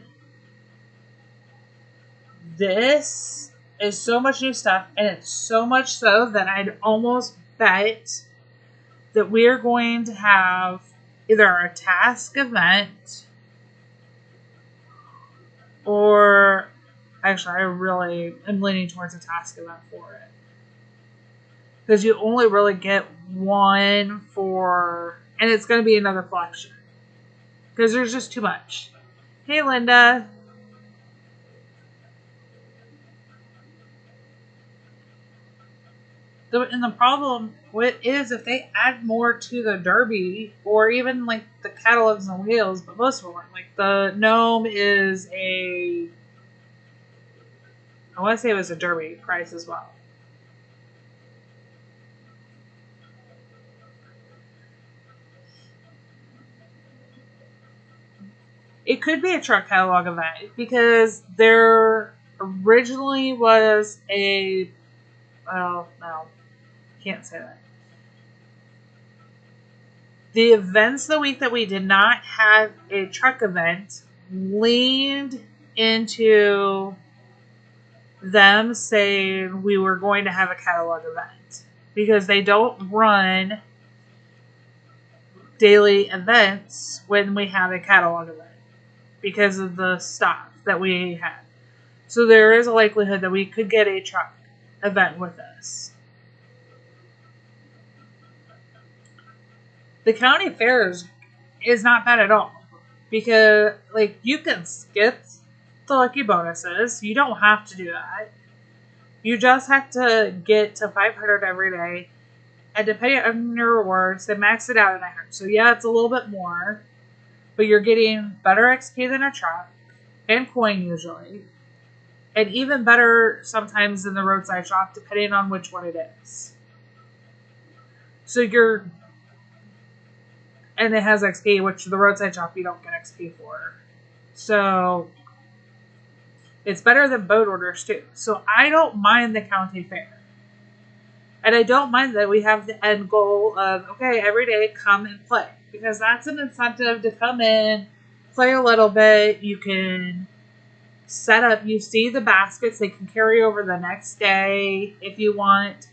This is so much new stuff, and it's so much so that I'd almost bet that we're going to have either a task event or actually I really am leaning towards a task event for it. Because you only really get one for, and it's going to be another collection. Because there's just too much. Hey, Linda. And the problem is if they add more to the Derby, or even like the catalogs and wheels, but most of them aren't. Like the gnome is I want to say it was a Derby price as well. It could be a truck catalog event because there originally was well, no, can't say that. The events the week that we did not have a truck event leaned into them saying we were going to have a catalog event because they don't run daily events when we have a catalog event because of the stock that we had. So there is a likelihood that we could get a truck event with us. The county fairs is not bad at all because like you can skip the lucky bonuses. You don't have to do that. You just have to get to 500 every day, and depending on your rewards, they max it out at 900. So yeah, it's a little bit more, but you're getting better XP than a truck and coin usually, and even better sometimes than the roadside shop, depending on which one it is. So and it has XP, which the roadside shop you don't get XP for. So it's better than boat orders too. So I don't mind the county fair. And I don't mind that we have the end goal of, okay, every day come and play. Because that's an incentive to come in, play a little bit. You can set up, you see the baskets, they can carry over the next day if you want.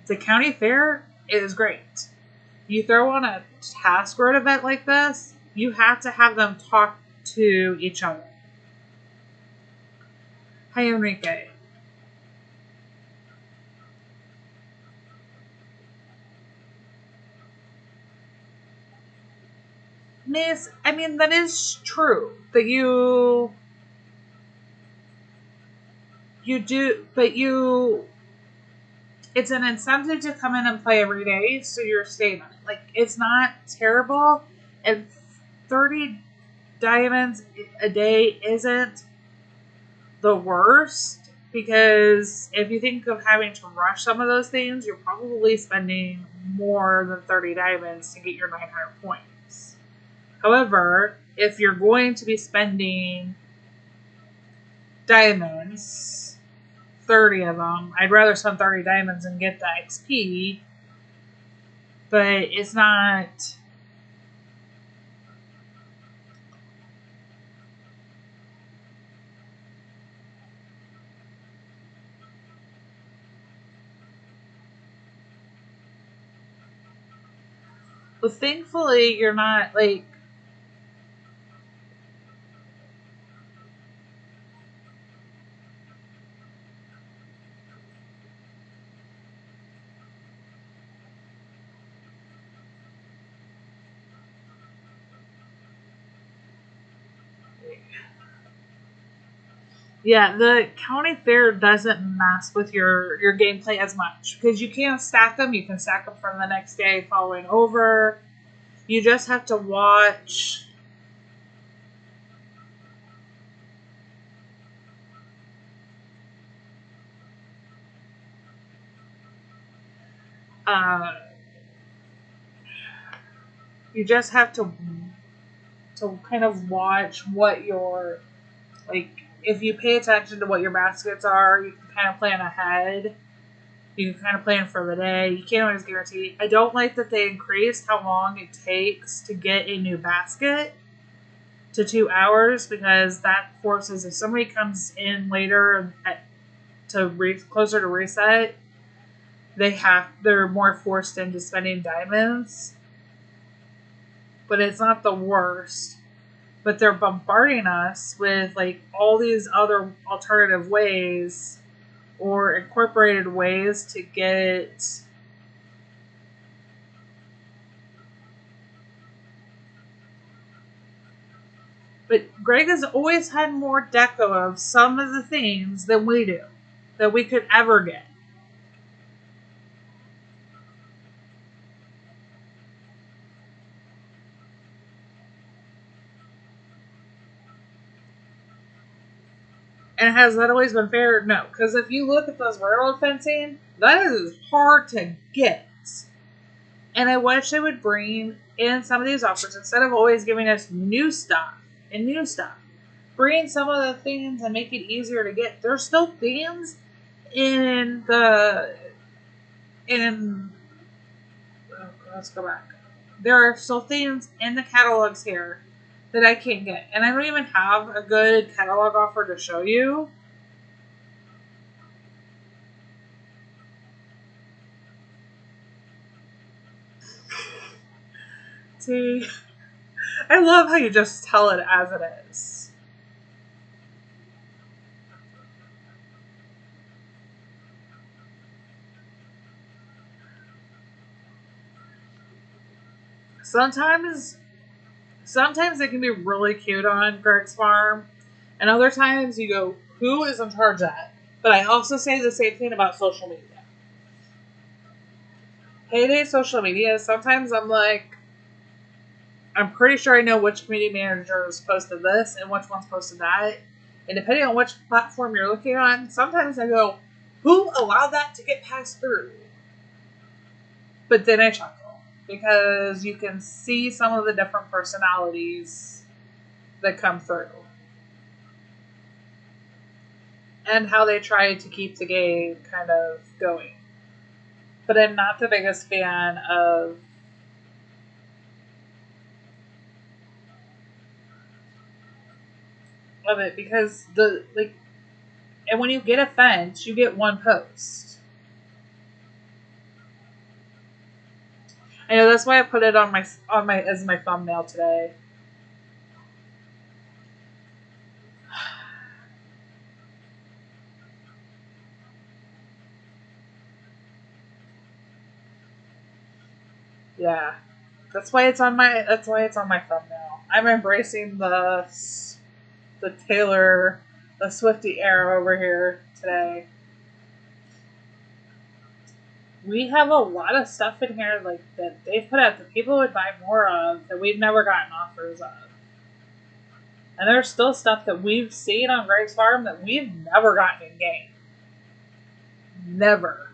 The county fair is great. You throw on a task road event like this, you have to have them talk to each other. Hi, Enrique. Miss, I mean, that is true. That you do, but it's an incentive to come in and play every day, so you're staying on it. Like, it's not terrible, and 30 diamonds a day isn't the worst, because if you think of having to rush some of those things, you're probably spending more than 30 diamonds to get your 900 points. However, if you're going to be spending diamonds, 30 of them, I'd rather spend 30 diamonds and get the XP, but it's not. But thankfully, you're not like. Yeah, the county fair doesn't mess with your gameplay as much because you can't stack them. You can stack them from the next day following over. You just have to watch. Uh, you just have to kind of watch what your, like, if you pay attention to what your baskets are, you can kind of plan ahead. You can kind of plan for the day. You can't always guarantee. I don't like that they increased how long it takes to get a new basket to 2 hours because that forces, if somebody comes in later closer to reset, they're more forced into spending diamonds. But it's not the worst. But they're bombarding us with like all these other alternative ways or incorporated ways to get. But Greg has always had more deco of some of the things than we do, that we could ever get. And has that always been fair? No, because if you look at those railroad fencing, that is hard to get. And I wish they would bring in some of these offers instead of always giving us new stuff and new stuff. Bring some of the things and make it easier to get. There's still things in the in. Oh, let's go back. There are still things in the catalogs here that I can't get, and I don't even have a good catalog offer to show you. See, I love how you just tell it as it is. Sometimes, sometimes it can be really cute on Greg's farm, and other times you go, "Who is in charge of that?" But I also say the same thing about social media. Heyday social media. Sometimes I'm like, I'm pretty sure I know which community managers posted this and which ones posted that. And depending on which platform you're looking on, sometimes I go, who allowed that to get passed through? But then I chuckle because you can see some of the different personalities that come through and how they try to keep the game kind of going. But I'm not the biggest fan of it because and when you get a fence, you get one post. I know that's why I put it on my as my thumbnail today. Yeah, that's why it's on my thumbnail. I'm embracing the Taylor, the Swifty era over here today. We have a lot of stuff in here like that they've put out that people would buy more of that we've never gotten offers of. And there's still stuff that we've seen on Greg's Farm that we've never gotten in game. Never.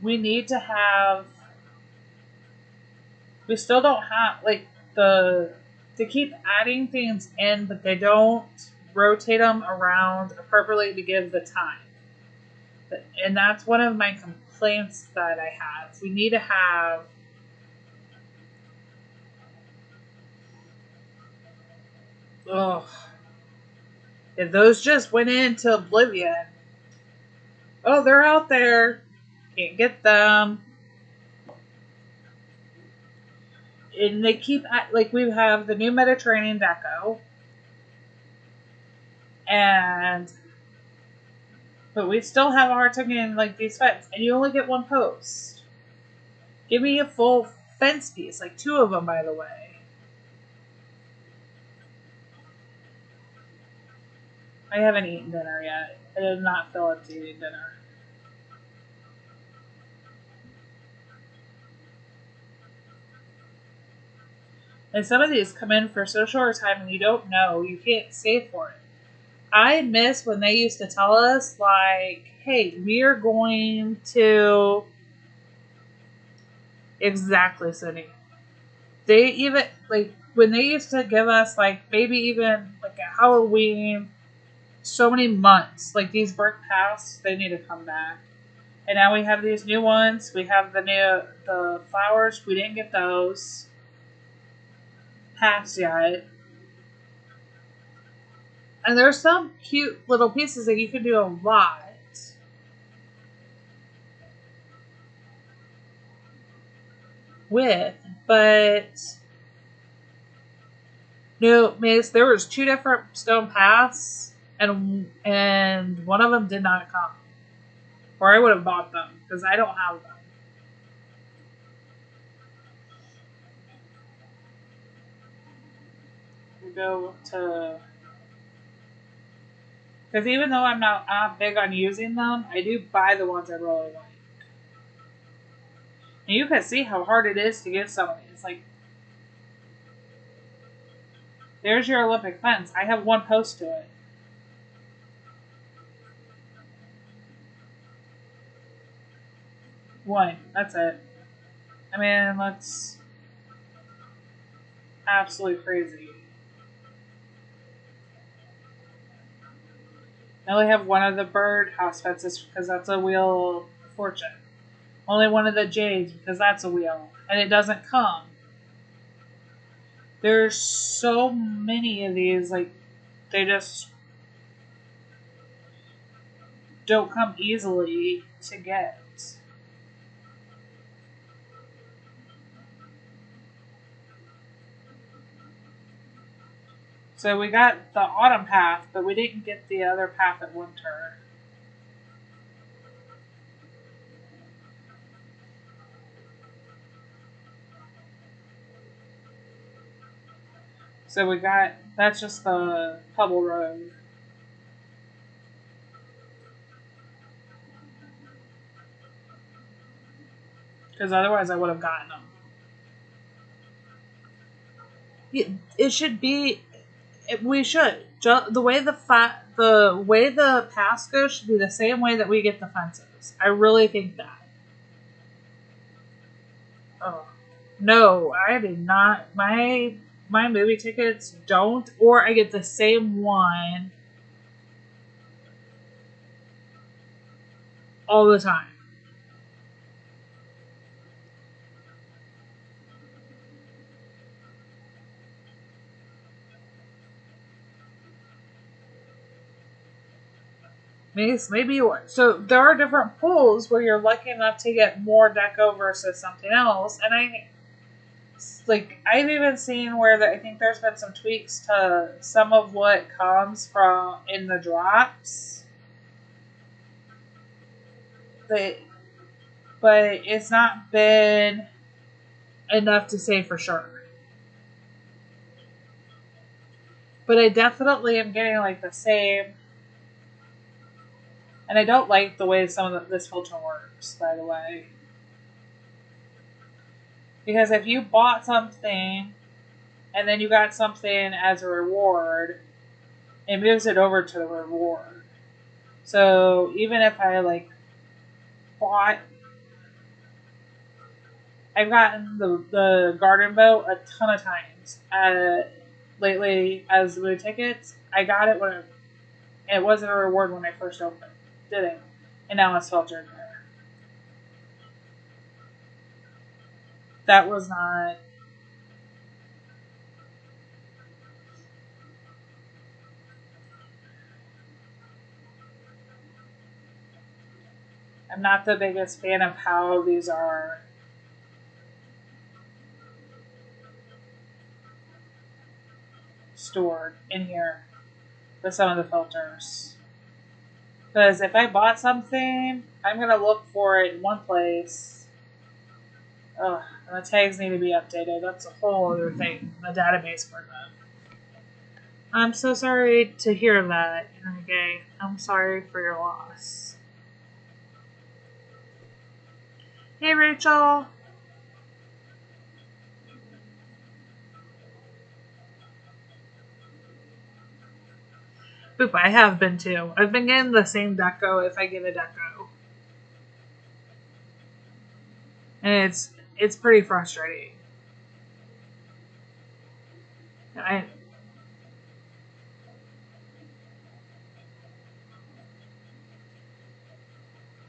We need to have. We still don't have like the to keep adding things in, but they don't rotate them around appropriately to give the time. And that's one of my complaints that I have. We need to have. Oh, if those just went into oblivion. Oh, they're out there. Can't get them. And they keep like we have the new Mediterranean deco, and But we still have a hard time getting like these fence, and you only get one post. Give me a full fence piece, like 2 of them, by the way. I haven't eaten dinner yet. I did not feel up to eating dinner. And some of these come in for so short a time and you don't know. You can't save for it. I miss when they used to tell us, like, hey, we are going to. Exactly, Cindy. They even, like, when they used to give us, like, maybe even, like, a Halloween, so many months, like, these burnt paths, they need to come back. And now we have these new ones. We have the flowers. We didn't get those paths yet. And there's some cute little pieces that you can do a lot with, but no, Mace, there was 2 different stone paths, and one of them did not come, or I would have bought them because I don't have them. We go to because even though I'm not big on using them, I do buy the ones I really like. And you can see how hard it is to get some of these. Like, there's your Olympic fence. I have 1 post to it. One. That's it. I mean, that's absolutely crazy. I only have 1 of the bird house fences because that's a wheel of fortune. Only 1 of the jades because that's a wheel. And it doesn't come. There's so many of these, like, they just don't come easily to get. So we got the autumn path, but we didn't get the other path at winter. So we got, that's just the Pebble Road. Because otherwise I would have gotten them. It should be, we should. The way the paths go should be the same way that we get the fences. I really think that. Oh. No, I did not. My movie tickets don't, or I get the same one all the time. Maybe you are. So there are different pools where you're lucky enough to get more deco versus something else, and I've even seen where I think there's been some tweaks to some of what comes from in the drops. That, but it's not been enough to say for sure. But I definitely am getting like the same, and I don't like the way some of this filter works. By the way, because if you bought something and then you got something as a reward, it moves it over to the reward. So even if I like bought, I've gotten the garden boat a ton of times lately as the tickets. I got it when it wasn't a reward when I first opened, did it? And now it's filtered there. That was not. I'm not the biggest fan of how these are stored in here with some of the filters. Because if I bought something, I'm going to look for it in one place. Ugh, and the tags need to be updated. That's a whole other thing. The database for that. I'm so sorry to hear that, Enrique. I'm sorry for your loss. Hey, Rachel. Boop, I have been too. I've been getting the same deco if I get a deco. And it's pretty frustrating.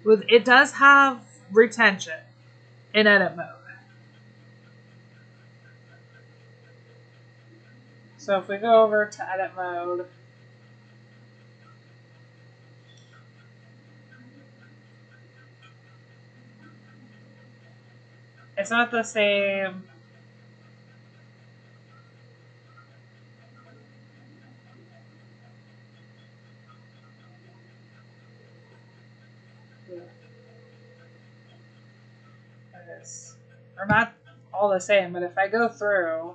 It does have retention in edit mode. So if we go over to edit mode, it's not the same. They're not all the same, but if I go through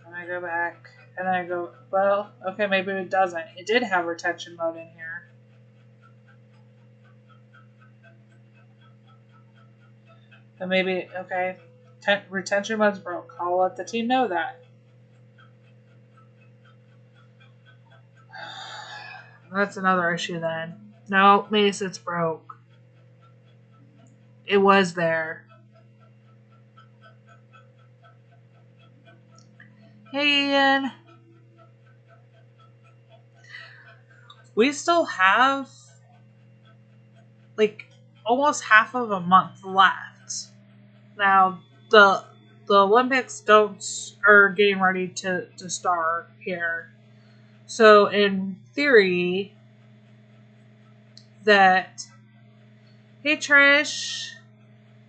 and I go back and then I go, well, okay, maybe it doesn't. It did have retention mode in here. So maybe, okay, retention mode's broke. I'll let the team know that. That's another issue then. No, Mace, it's broke. It was there. Hey, Ian. We still have like almost half of a month left. Now the Olympics are getting ready to start here. So in theory that hey Trish,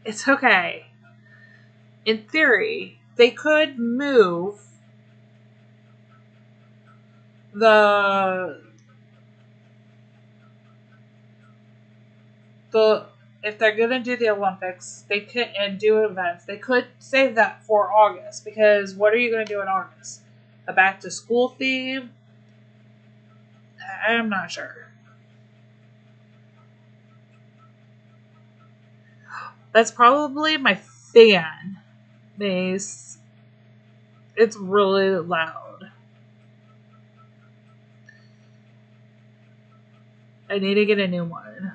it's okay. In theory, they could move the if they're gonna do the Olympics, they could and do events. They could save that for August because what are you gonna do in August? A back to school theme? I'm not sure. That's probably my fan base. It's really loud. I need to get a new one.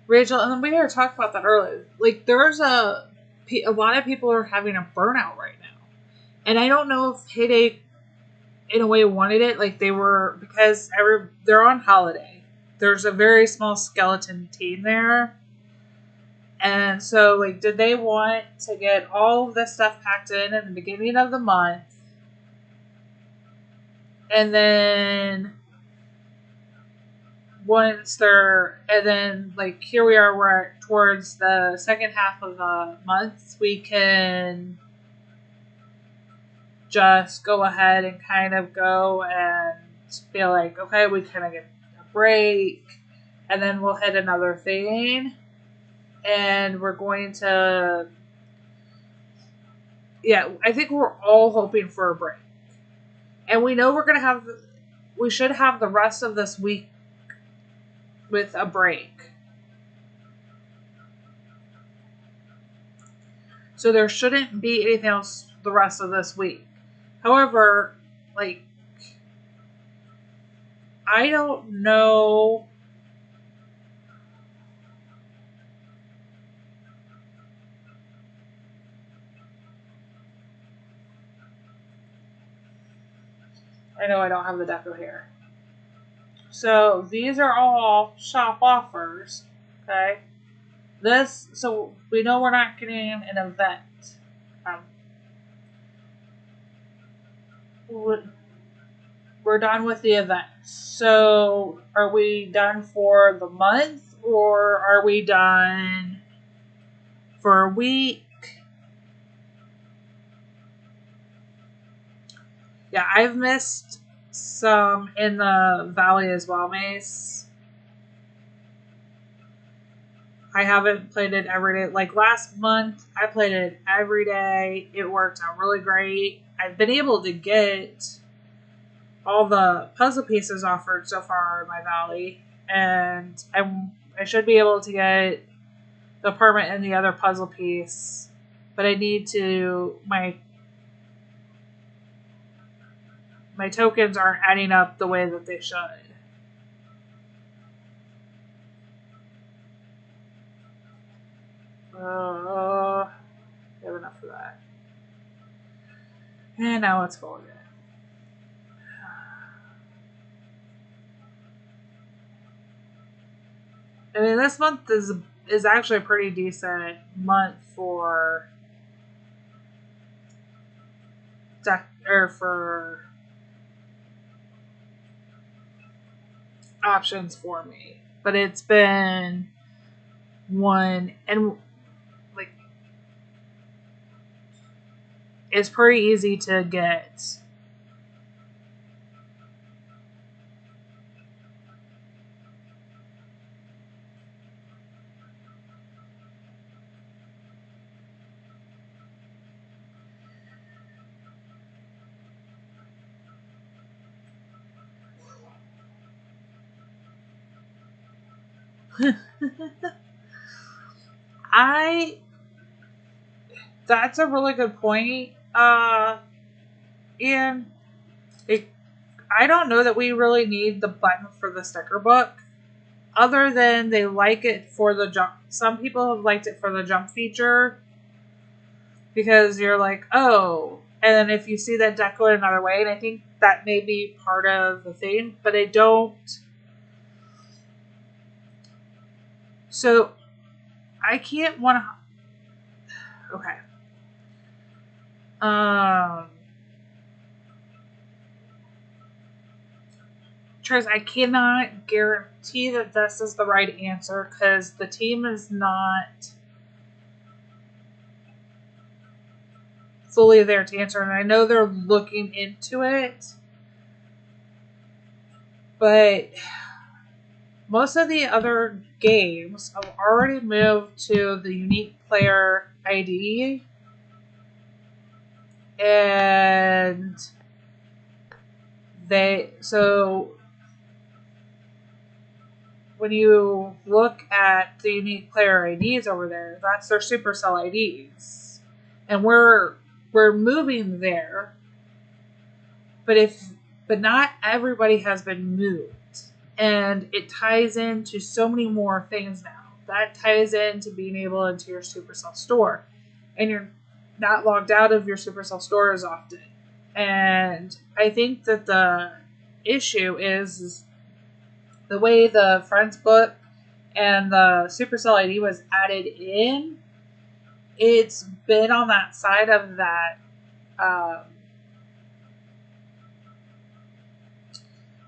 Rachel, and we were talking about that earlier. Like, there's a lot of people are having a burnout right now. And I don't know if Headache, in a way, wanted it. Like, they were, because they're on holiday. There's a very small skeleton team there. And so, like, did they want to get all of this stuff packed in the beginning of the month? And then like here we are, we're towards the second half of the month, we can just go ahead and kind of go and feel like, okay, we kind of get a break and then we'll hit another thing and we're going to, I think we're all hoping for a break. And we know we should have the rest of this week with a break. So there shouldn't be anything else the rest of this week. However, like, I don't know. I know I don't have the deco here. So these are all shop offers. Okay. So we know we're not getting an event. We're done with the event. So are we done for the month or are we done for a week? Yeah, I've missed some in the valley as well, Mace. I haven't played it every day. Like last month, I played it every day. It worked out really great. I've been able to get all the puzzle pieces offered so far in my valley, and I should be able to get the apartment and the other puzzle piece, but I need to my tokens aren't adding up the way that they should. I have enough of that. And now let's go again. I mean, this month is actually a pretty decent month for for options for me. But it's been one, and like it's pretty easy to get. I That's a really good point. And I don't know that we really need the button for the sticker book, other than they like it for the jump. Some people have liked it for the jump feature because you're like, oh, and then if you see that deck go another way, and I think that may be part of the thing, but I don't. So I can't want to. Okay. Trish, I cannot guarantee that this is the right answer because the team is not fully there to answer, and I know they're looking into it, but most of the other games have already moved to the unique player ID, and when you look at the unique player IDs over there, that's their Supercell IDs, and we're moving there, but not everybody has been moved. And it ties into so many more things now. That ties into being able into your Supercell store. And you're not logged out of your Supercell store as often. And I think that the issue is the way the Friends book and the Supercell ID was added in. It's been on that side of that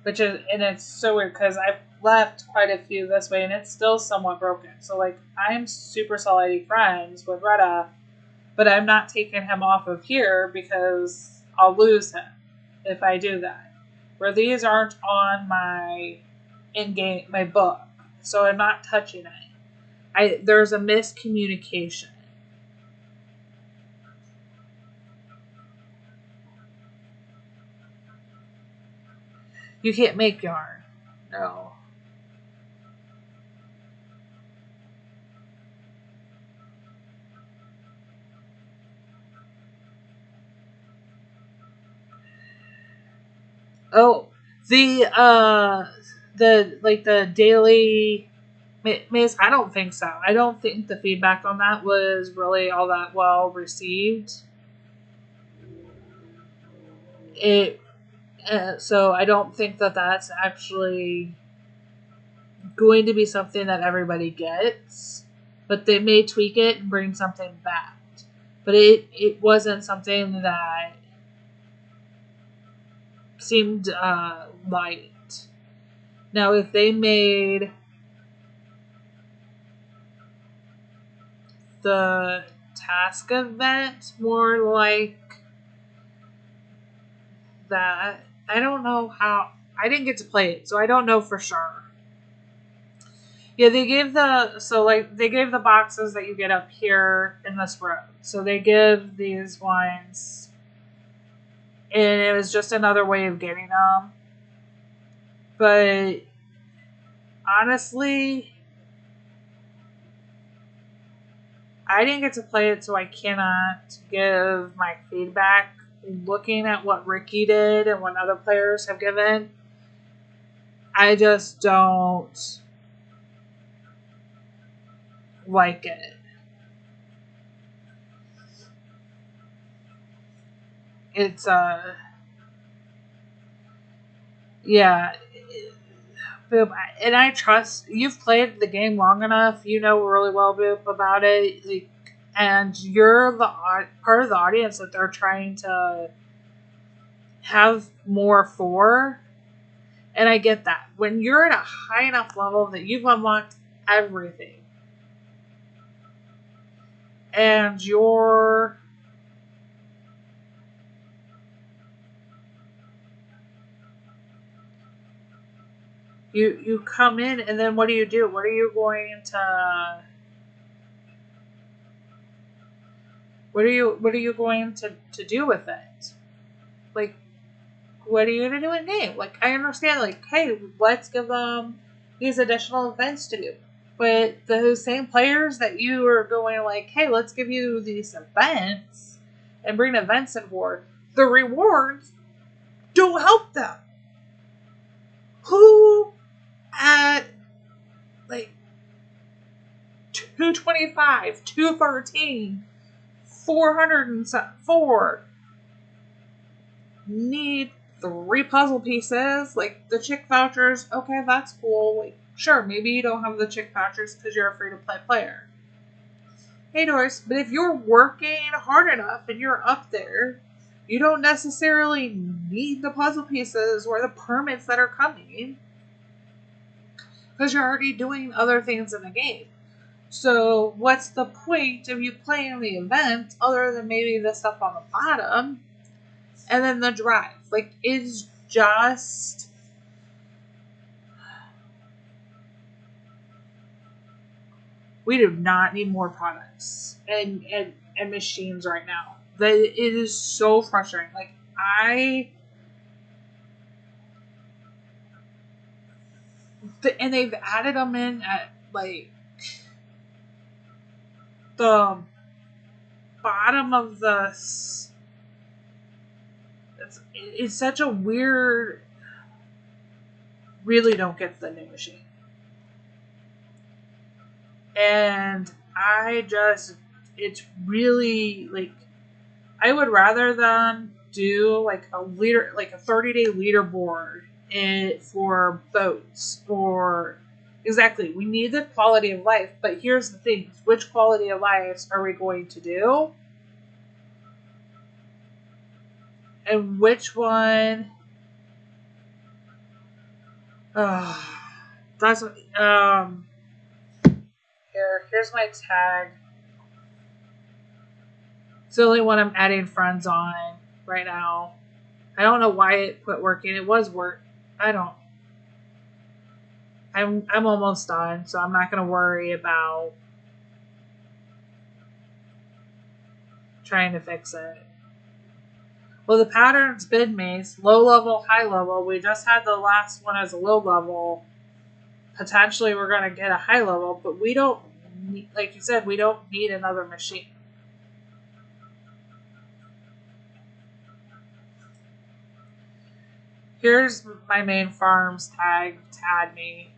and it's so weird because I've left quite a few this way and it's still somewhat broken. So like I'm super solid friends with Retta, but I'm not taking him off of here because I'll lose him if I do that. Where these aren't on my in-game my book, so I'm not touching it. There's a miscommunication. You can't make yarn. No. Oh, the daily Maze, I don't think so. I don't think the feedback on that was really all that well received. So I don't think that that's actually going to be something that everybody gets, but they may tweak it and bring something back. But it wasn't something that seemed light. Now, if they made the task event more like that. I don't know how. I didn't get to play it, so I don't know for sure. Yeah, they gave they gave the boxes that you get up here in this room. So they give these ones, and it was just another way of getting them. But honestly, I didn't get to play it, so I cannot give my feedback. Looking at what Ricky did and what other players have given, I just don't like it. It's yeah, Boop. And I trust you've played the game long enough. You know really well, Boop, about it. Like, and you're the part of the audience that they're trying to have more for. And I get that. When you're at a high enough level that you've unlocked everything, and you come in, and then what do you do? What are you going to do with it? Like, what are you going to do in game? Like, I understand, like, hey, let's give them these additional events to do. But those same players that you are going, like, hey, let's give you these events and bring events in board, the rewards don't help them. Who at, like, 225, 213, 404 need 3 puzzle pieces, like the chick vouchers. Okay, that's cool. Like, sure, maybe you don't have the chick vouchers because you're a free to play player. Hey, Doris, but if you're working hard enough and you're up there, you don't necessarily need the puzzle pieces or the permits that are coming because you're already doing other things in the game. So, what's the point of you playing the event other than maybe the stuff on the bottom? And then the drive. Like, it's just. We do not need more products and machines right now. It is so frustrating. Like, and they've added them in at, like, the bottom of the. It's such a weird. Really don't get the new machine. And it's really, like, I would rather than do like a 30-day leaderboard for boats or exactly. We need the quality of life, but here's the thing: which quality of life are we going to do, and which one? That's here's my tag. It's the only one I'm adding friends on right now. I don't know why it quit working. It was work. I don't. I'm almost done, so I'm not gonna worry about trying to fix it. Well, the pattern's been maze, low level, high level. We just had the last one as a low level. Potentially, we're gonna get a high level, but we don't. Like you said, we don't need another machine. Here's my main farms tag to add me.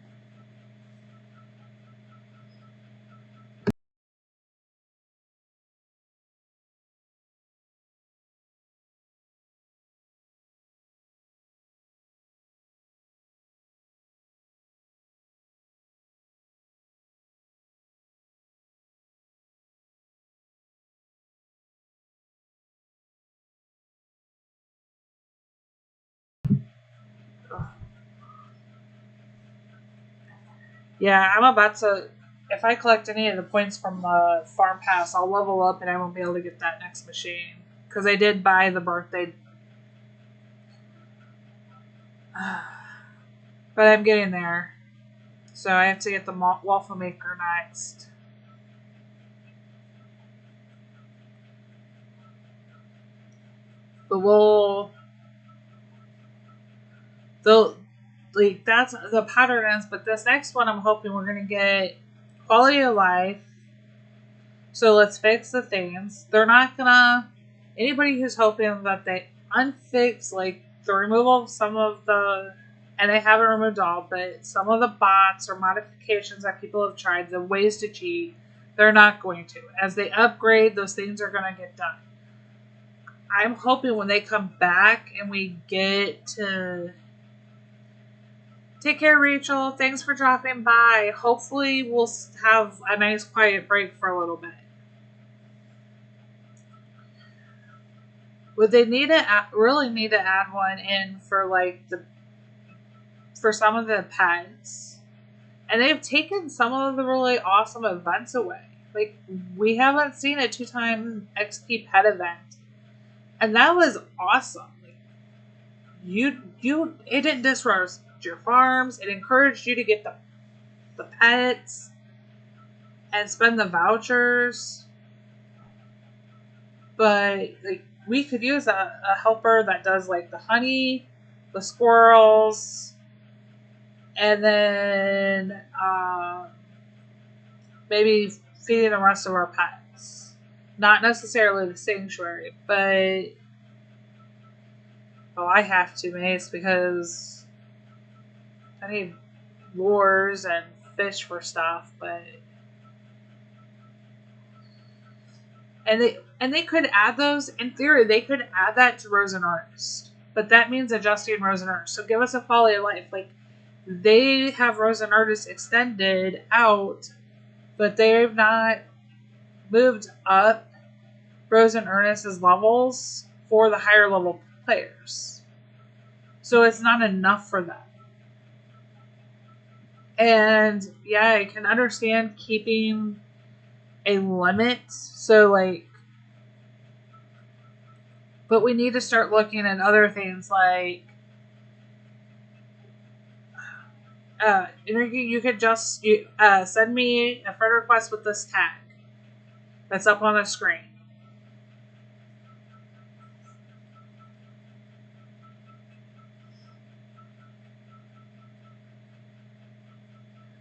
Yeah, I'm about to. if I collect any of the points from the farm pass, I'll level up and I won't be able to get that next machine. Because I did buy the birthday. But I'm getting there. So I have to get the waffle maker next. But that's the pattern is, but this next one I'm hoping we're gonna get quality of life. So let's fix the things. They're not gonna anybody who's hoping that they unfix like the removal of some of the, and they haven't removed all, but some of the bots or modifications that people have tried, the ways to cheat, they're not going to. As they upgrade, those things are gonna get done. I'm hoping when they come back and we get to take care, Rachel. Thanks for dropping by. Hopefully we'll have a nice quiet break for a little bit. Would they really need to add one in for for some of the pets? And they've taken some of the really awesome events away. Like, we haven't seen a 2-time XP pet event. And that was awesome. Like, it didn't disrupt your farms. It encouraged you to get the pets and spend the vouchers. But like, we could use a helper that does like the honey, the squirrels, and then maybe feeding the rest of our pets. Not necessarily the sanctuary, but I have to, Mace, because I need lures and fish for stuff, but and they could add those, in theory, they could add that to Rose and Ernest. But that means adjusting Rose and Ernest. So give us a quality of life. Like, they have Rose and Ernest extended out, but they've not moved up Rose and Ernest's levels for the higher level players. So it's not enough for them. And yeah, I can understand keeping a limit. So like, but we need to start looking at other things like you could just send me a friend request with this tag that's up on the screen.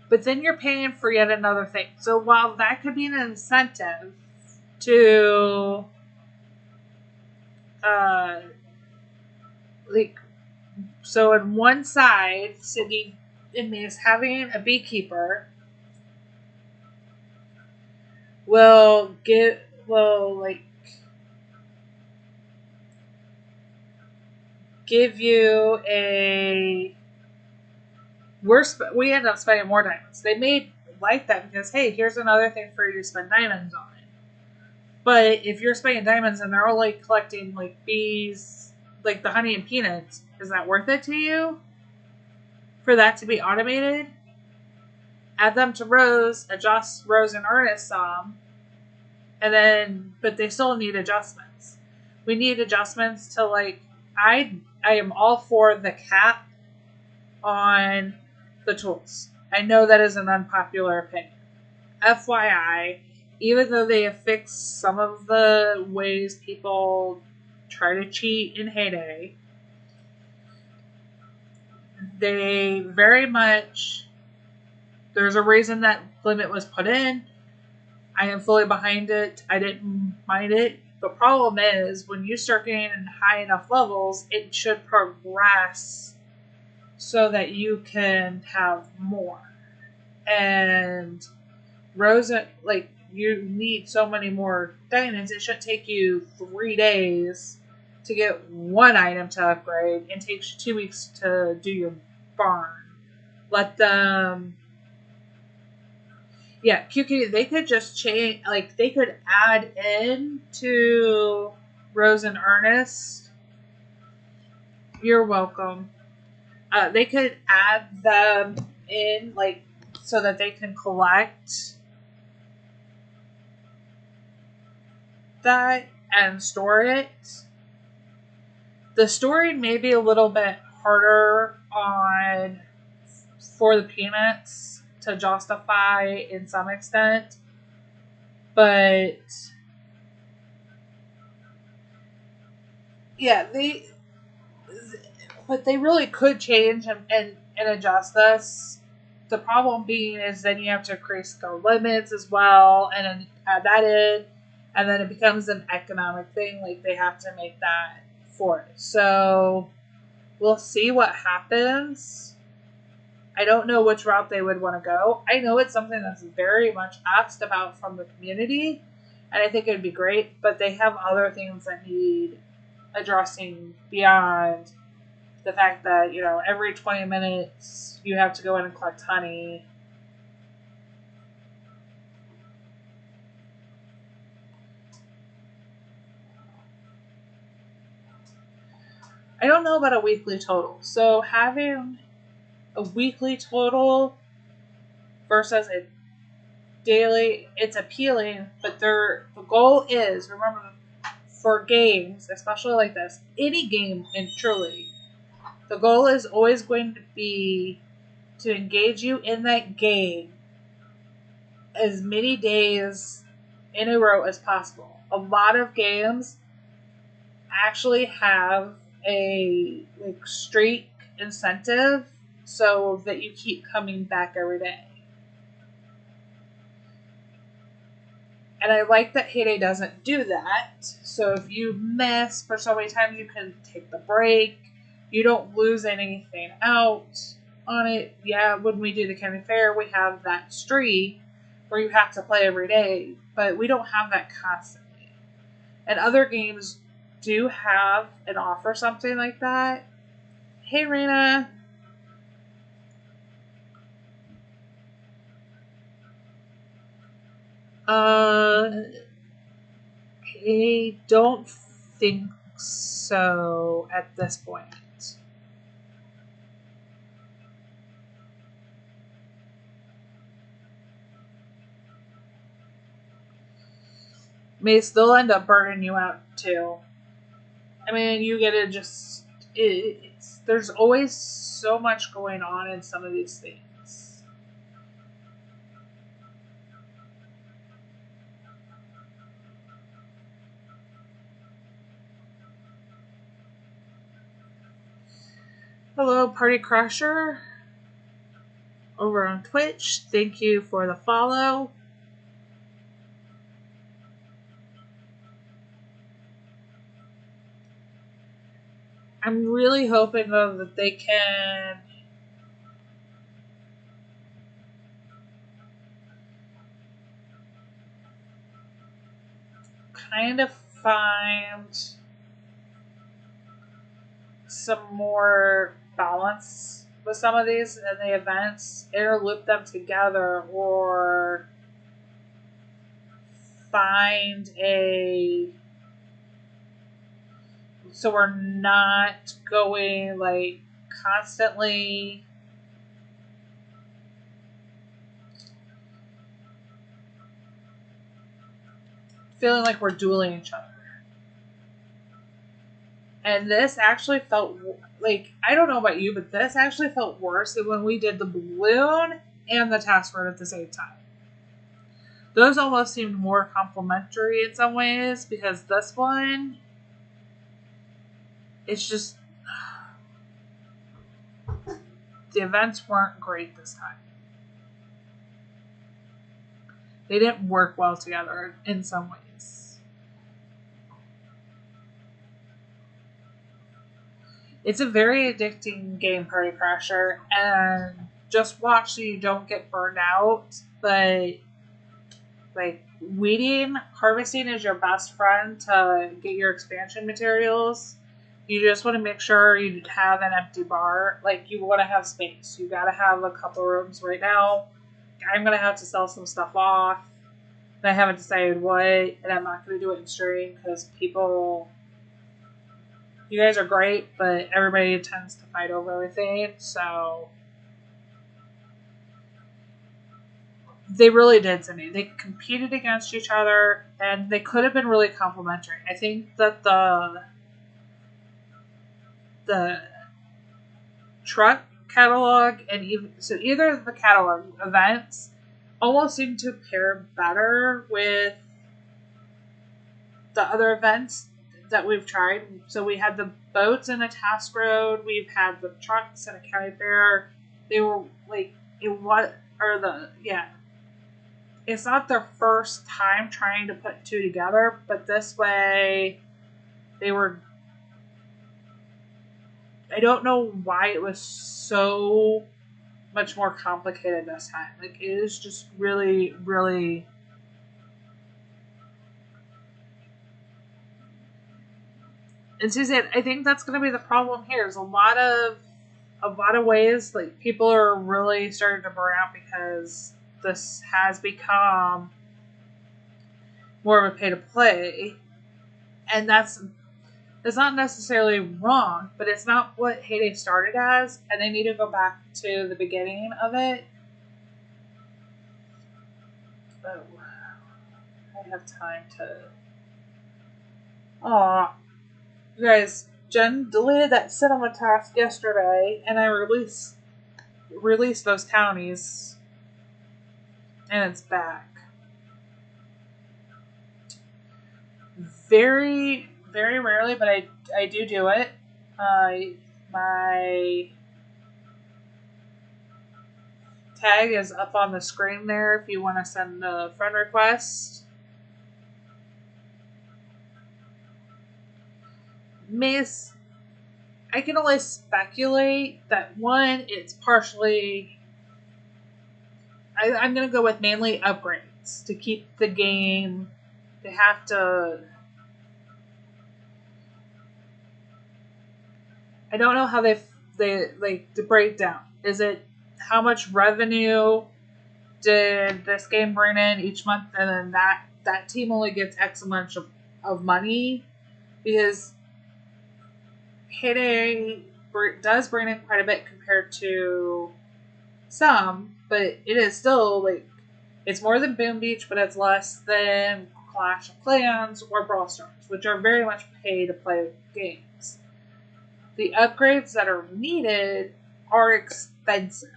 But then you're paying for yet another thing. So while that could be an incentive to so in one side, Cindy and me is having a beekeeper will give you a we end up spending more diamonds. They made like that because, hey, here's another thing for you to spend diamonds on. But if you're spending diamonds and they're only collecting like bees, like the honey and peanuts, is that worth it to you? For that to be automated? Add them to Rose, adjust Rose and Ernest some, and then, but they still need adjustments. We need adjustments to like, I am all for the cap on the tools. I know that is an unpopular opinion. FYI, even though they have fixed some of the ways people try to cheat in Heyday, they very much, there's a reason that limit was put in. I am fully behind it. I didn't mind it. The problem is when you start getting in high enough levels, it should progress so that you can have more. And Rosa, like, you need so many more diamonds. It should take you 3 days to get one item to upgrade and takes you 2 weeks to do your barn. Let them... Yeah, QQ, they could just change, like, they could add in to Rose and Ernest. You're welcome. They could add them in, like, so that they can collect that and store it. The story may be a little bit harder on for the peanuts to justify in some extent, but yeah, they really could change and adjust this. The problem being is then you have to increase the limits as well and then add that in, and then it becomes an economic thing. Like they have to make that for it. So we'll see what happens. I don't know which route they would want to go. I know it's something that's very much asked about from the community, and I think it would be great, but they have other things that need addressing beyond the fact that, every 20 minutes you have to go in and collect honey. I don't know about a weekly total. So having a weekly total versus a daily, it's appealing, but the goal is, remember, for games, especially like this, any game, and truly, the goal is always going to be to engage you in that game as many days in a row as possible. A lot of games actually have a streak incentive so that you keep coming back every day. And I like that Heyday doesn't do that. So if you miss for so many times, you can take the break. You don't lose anything out on it. Yeah, when we do the county fair, we have that streak where you have to play every day, but we don't have that constantly. And other games do have and offer something like that. Hey, Raina. I don't think so at this point. May still end up burning you out too. I mean, you get to just there's always so much going on in some of these things. Hello, Party Crusher over on Twitch. Thank you for the follow. I'm really hoping though that they can kind of find some more balance with some of these and the events, interloop them together, or find so we're not going constantly feeling like we're dueling each other. And this actually felt I don't know about you, but this actually felt worse than when we did the balloon and the task word at the same time. Those almost seemed more complimentary in some ways, because this one, it's just the events weren't great this time. They didn't work well together in some ways. It's a very addicting game, Party Crasher, and just watch so you don't get burned out. But weeding, harvesting is your best friend to get your expansion materials. You just want to make sure you have an empty bar. You want to have space. You got to have a couple rooms right now. I'm going to have to sell some stuff off. And I haven't decided what, and I'm not going to do it in stream because you guys are great, but everybody tends to fight over everything. So They really did, Cindy. They competed against each other, and they could have been really complimentary. I think that the truck catalog and either of the catalog events almost seem to pair better with the other events that we've tried. So we had the boats in a task road, we've had the trucks in a county fair. They were like it's not their first time trying to put two together, but this way they were. I don't know why it was so much more complicated this time. Like, it is just really, really. And Suzanne, I think that's going to be the problem here. There's a lot of ways, like, people are really starting to burn out because this has become more of a pay to play, and that's not necessarily wrong, but it's not what Heyday started as, and they need to go back to the beginning of it. Oh, I have time to. Aw, you guys, Jen deleted that cinema task yesterday, and I released those counties, and it's back. Very, very rarely, but I do it. My tag is up on the screen there if you want to send a friend request. Miss, I can only speculate that one, it's partially. I'm going to go with mainly upgrades to keep the game. They have to. I don't know how they like the breakdown. Is it how much revenue did this game bring in each month, and then that team only gets X amount of money? Because Heyday does bring in quite a bit compared to some, but it is still like it's more than Boom Beach, but it's less than Clash of Clans or Brawl Stars, which are very much pay to play games. The upgrades that are needed are expensive.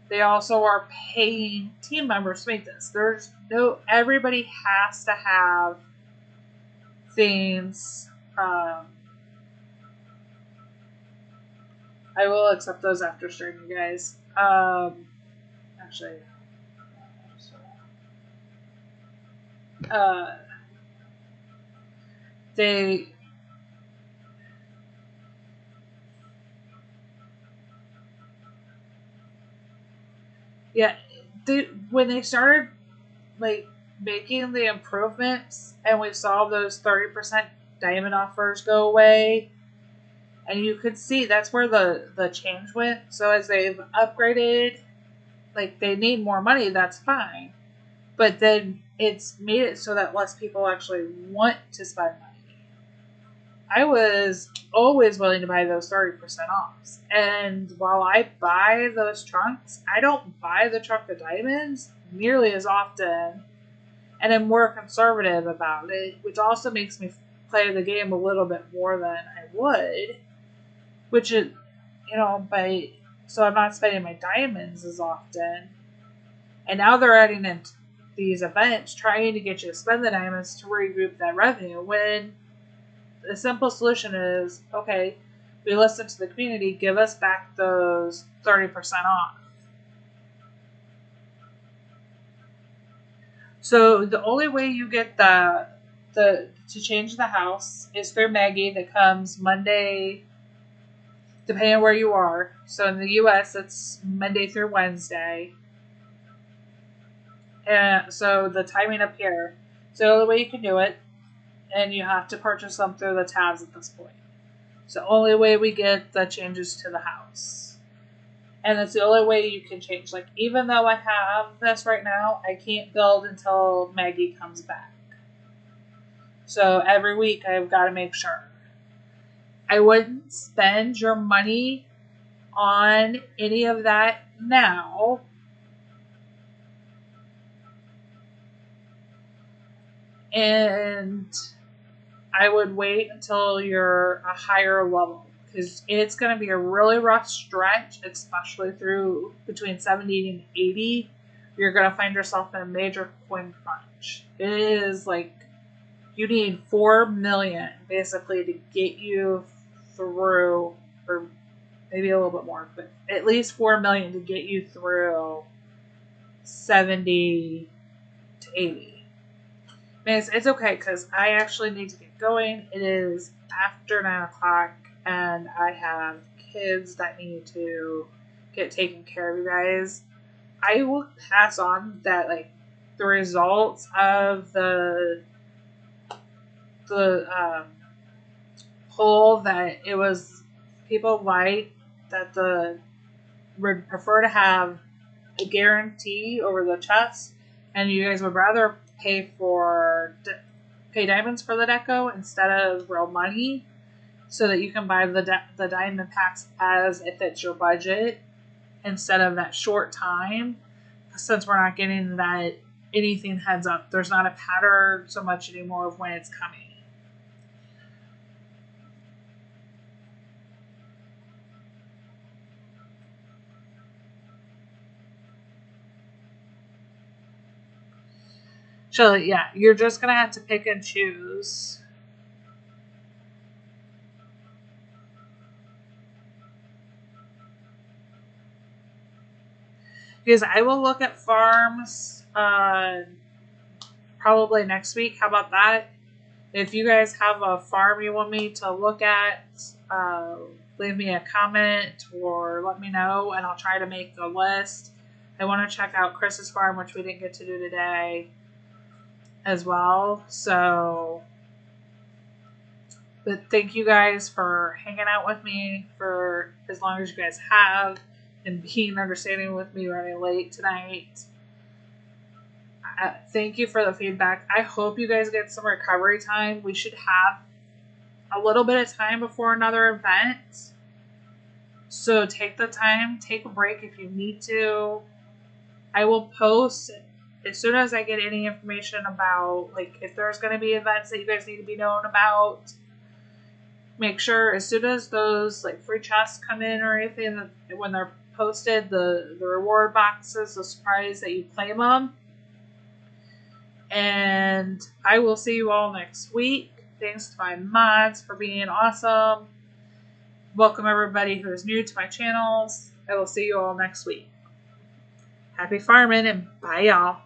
They also are paying team members to make this. Everybody has to have things. I will accept those after stream, you guys. Actually, they. Yeah, when they started like making the improvements, and we saw those 30% diamond offers go away, and you could see that's where the change went. So as they've upgraded, like they need more money, that's fine, but then it's made it so that less people actually want to spend money. I was always willing to buy those 30% offs. And while I buy those trunks, I don't buy the trunk of diamonds nearly as often. And I'm more conservative about it, which also makes me play the game a little bit more than I would. Which is, so I'm not spending my diamonds as often. And now they're adding in these events trying to get you to spend the diamonds to regroup that revenue, when the simple solution is, okay, we listen to the community, give us back those 30% off. So the only way you get to change the house is through Maggie. That comes Monday, depending on where you are. So in the US, it's Monday through Wednesday. And so the timing up here. So the only way you can do it, and you have to purchase them through the tabs at this point. It's the only way we get the changes to the house. And it's the only way you can change. Like, even though I have this right now, I can't build until Maggie comes back. So every week I've got to make sure. I wouldn't spend your money on any of that now. And I would wait until you're a higher level, because it's going to be a really rough stretch, especially through between 70 and 80. You're going to find yourself in a major coin crunch. It is like you need 4 million basically to get you through, or maybe a little bit more, but at least 4 million to get you through 70 to 80. It's okay because I actually need to get going. It is after 9 o'clock and I have kids that need to get taken care of, you guys. I will pass on that, like, the results of the poll, that it was people like that would prefer to have a guarantee over the chest, and you guys would rather pay diamonds for the deco instead of real money, so that you can buy the diamond packs as it fits your budget instead of that short time. Since we're not getting that anything heads up, there's not a pattern so much anymore of when it's coming. So yeah, you're just gonna have to pick and choose. Because I will look at farms probably next week. How about that? If you guys have a farm you want me to look at, leave me a comment or let me know, and I'll try to make a list. I want to check out Chris's farm, which we didn't get to do today as well. So, but thank you guys for hanging out with me for as long as you guys have, and being understanding with me running late tonight. Thank you for the feedback. I hope you guys get some recovery time. We should have a little bit of time before another event. So take the time, take a break if you need to. I will post as soon as I get any information about, like, if there's going to be events that you guys need to be known about. Make sure as soon as those, like, free chests come in or anything, that when they're posted, the reward boxes, the surprise, that you claim them. And I will see you all next week. Thanks to my mods for being awesome. Welcome everybody who is new to my channels. I will see you all next week. Happy farming and bye y'all.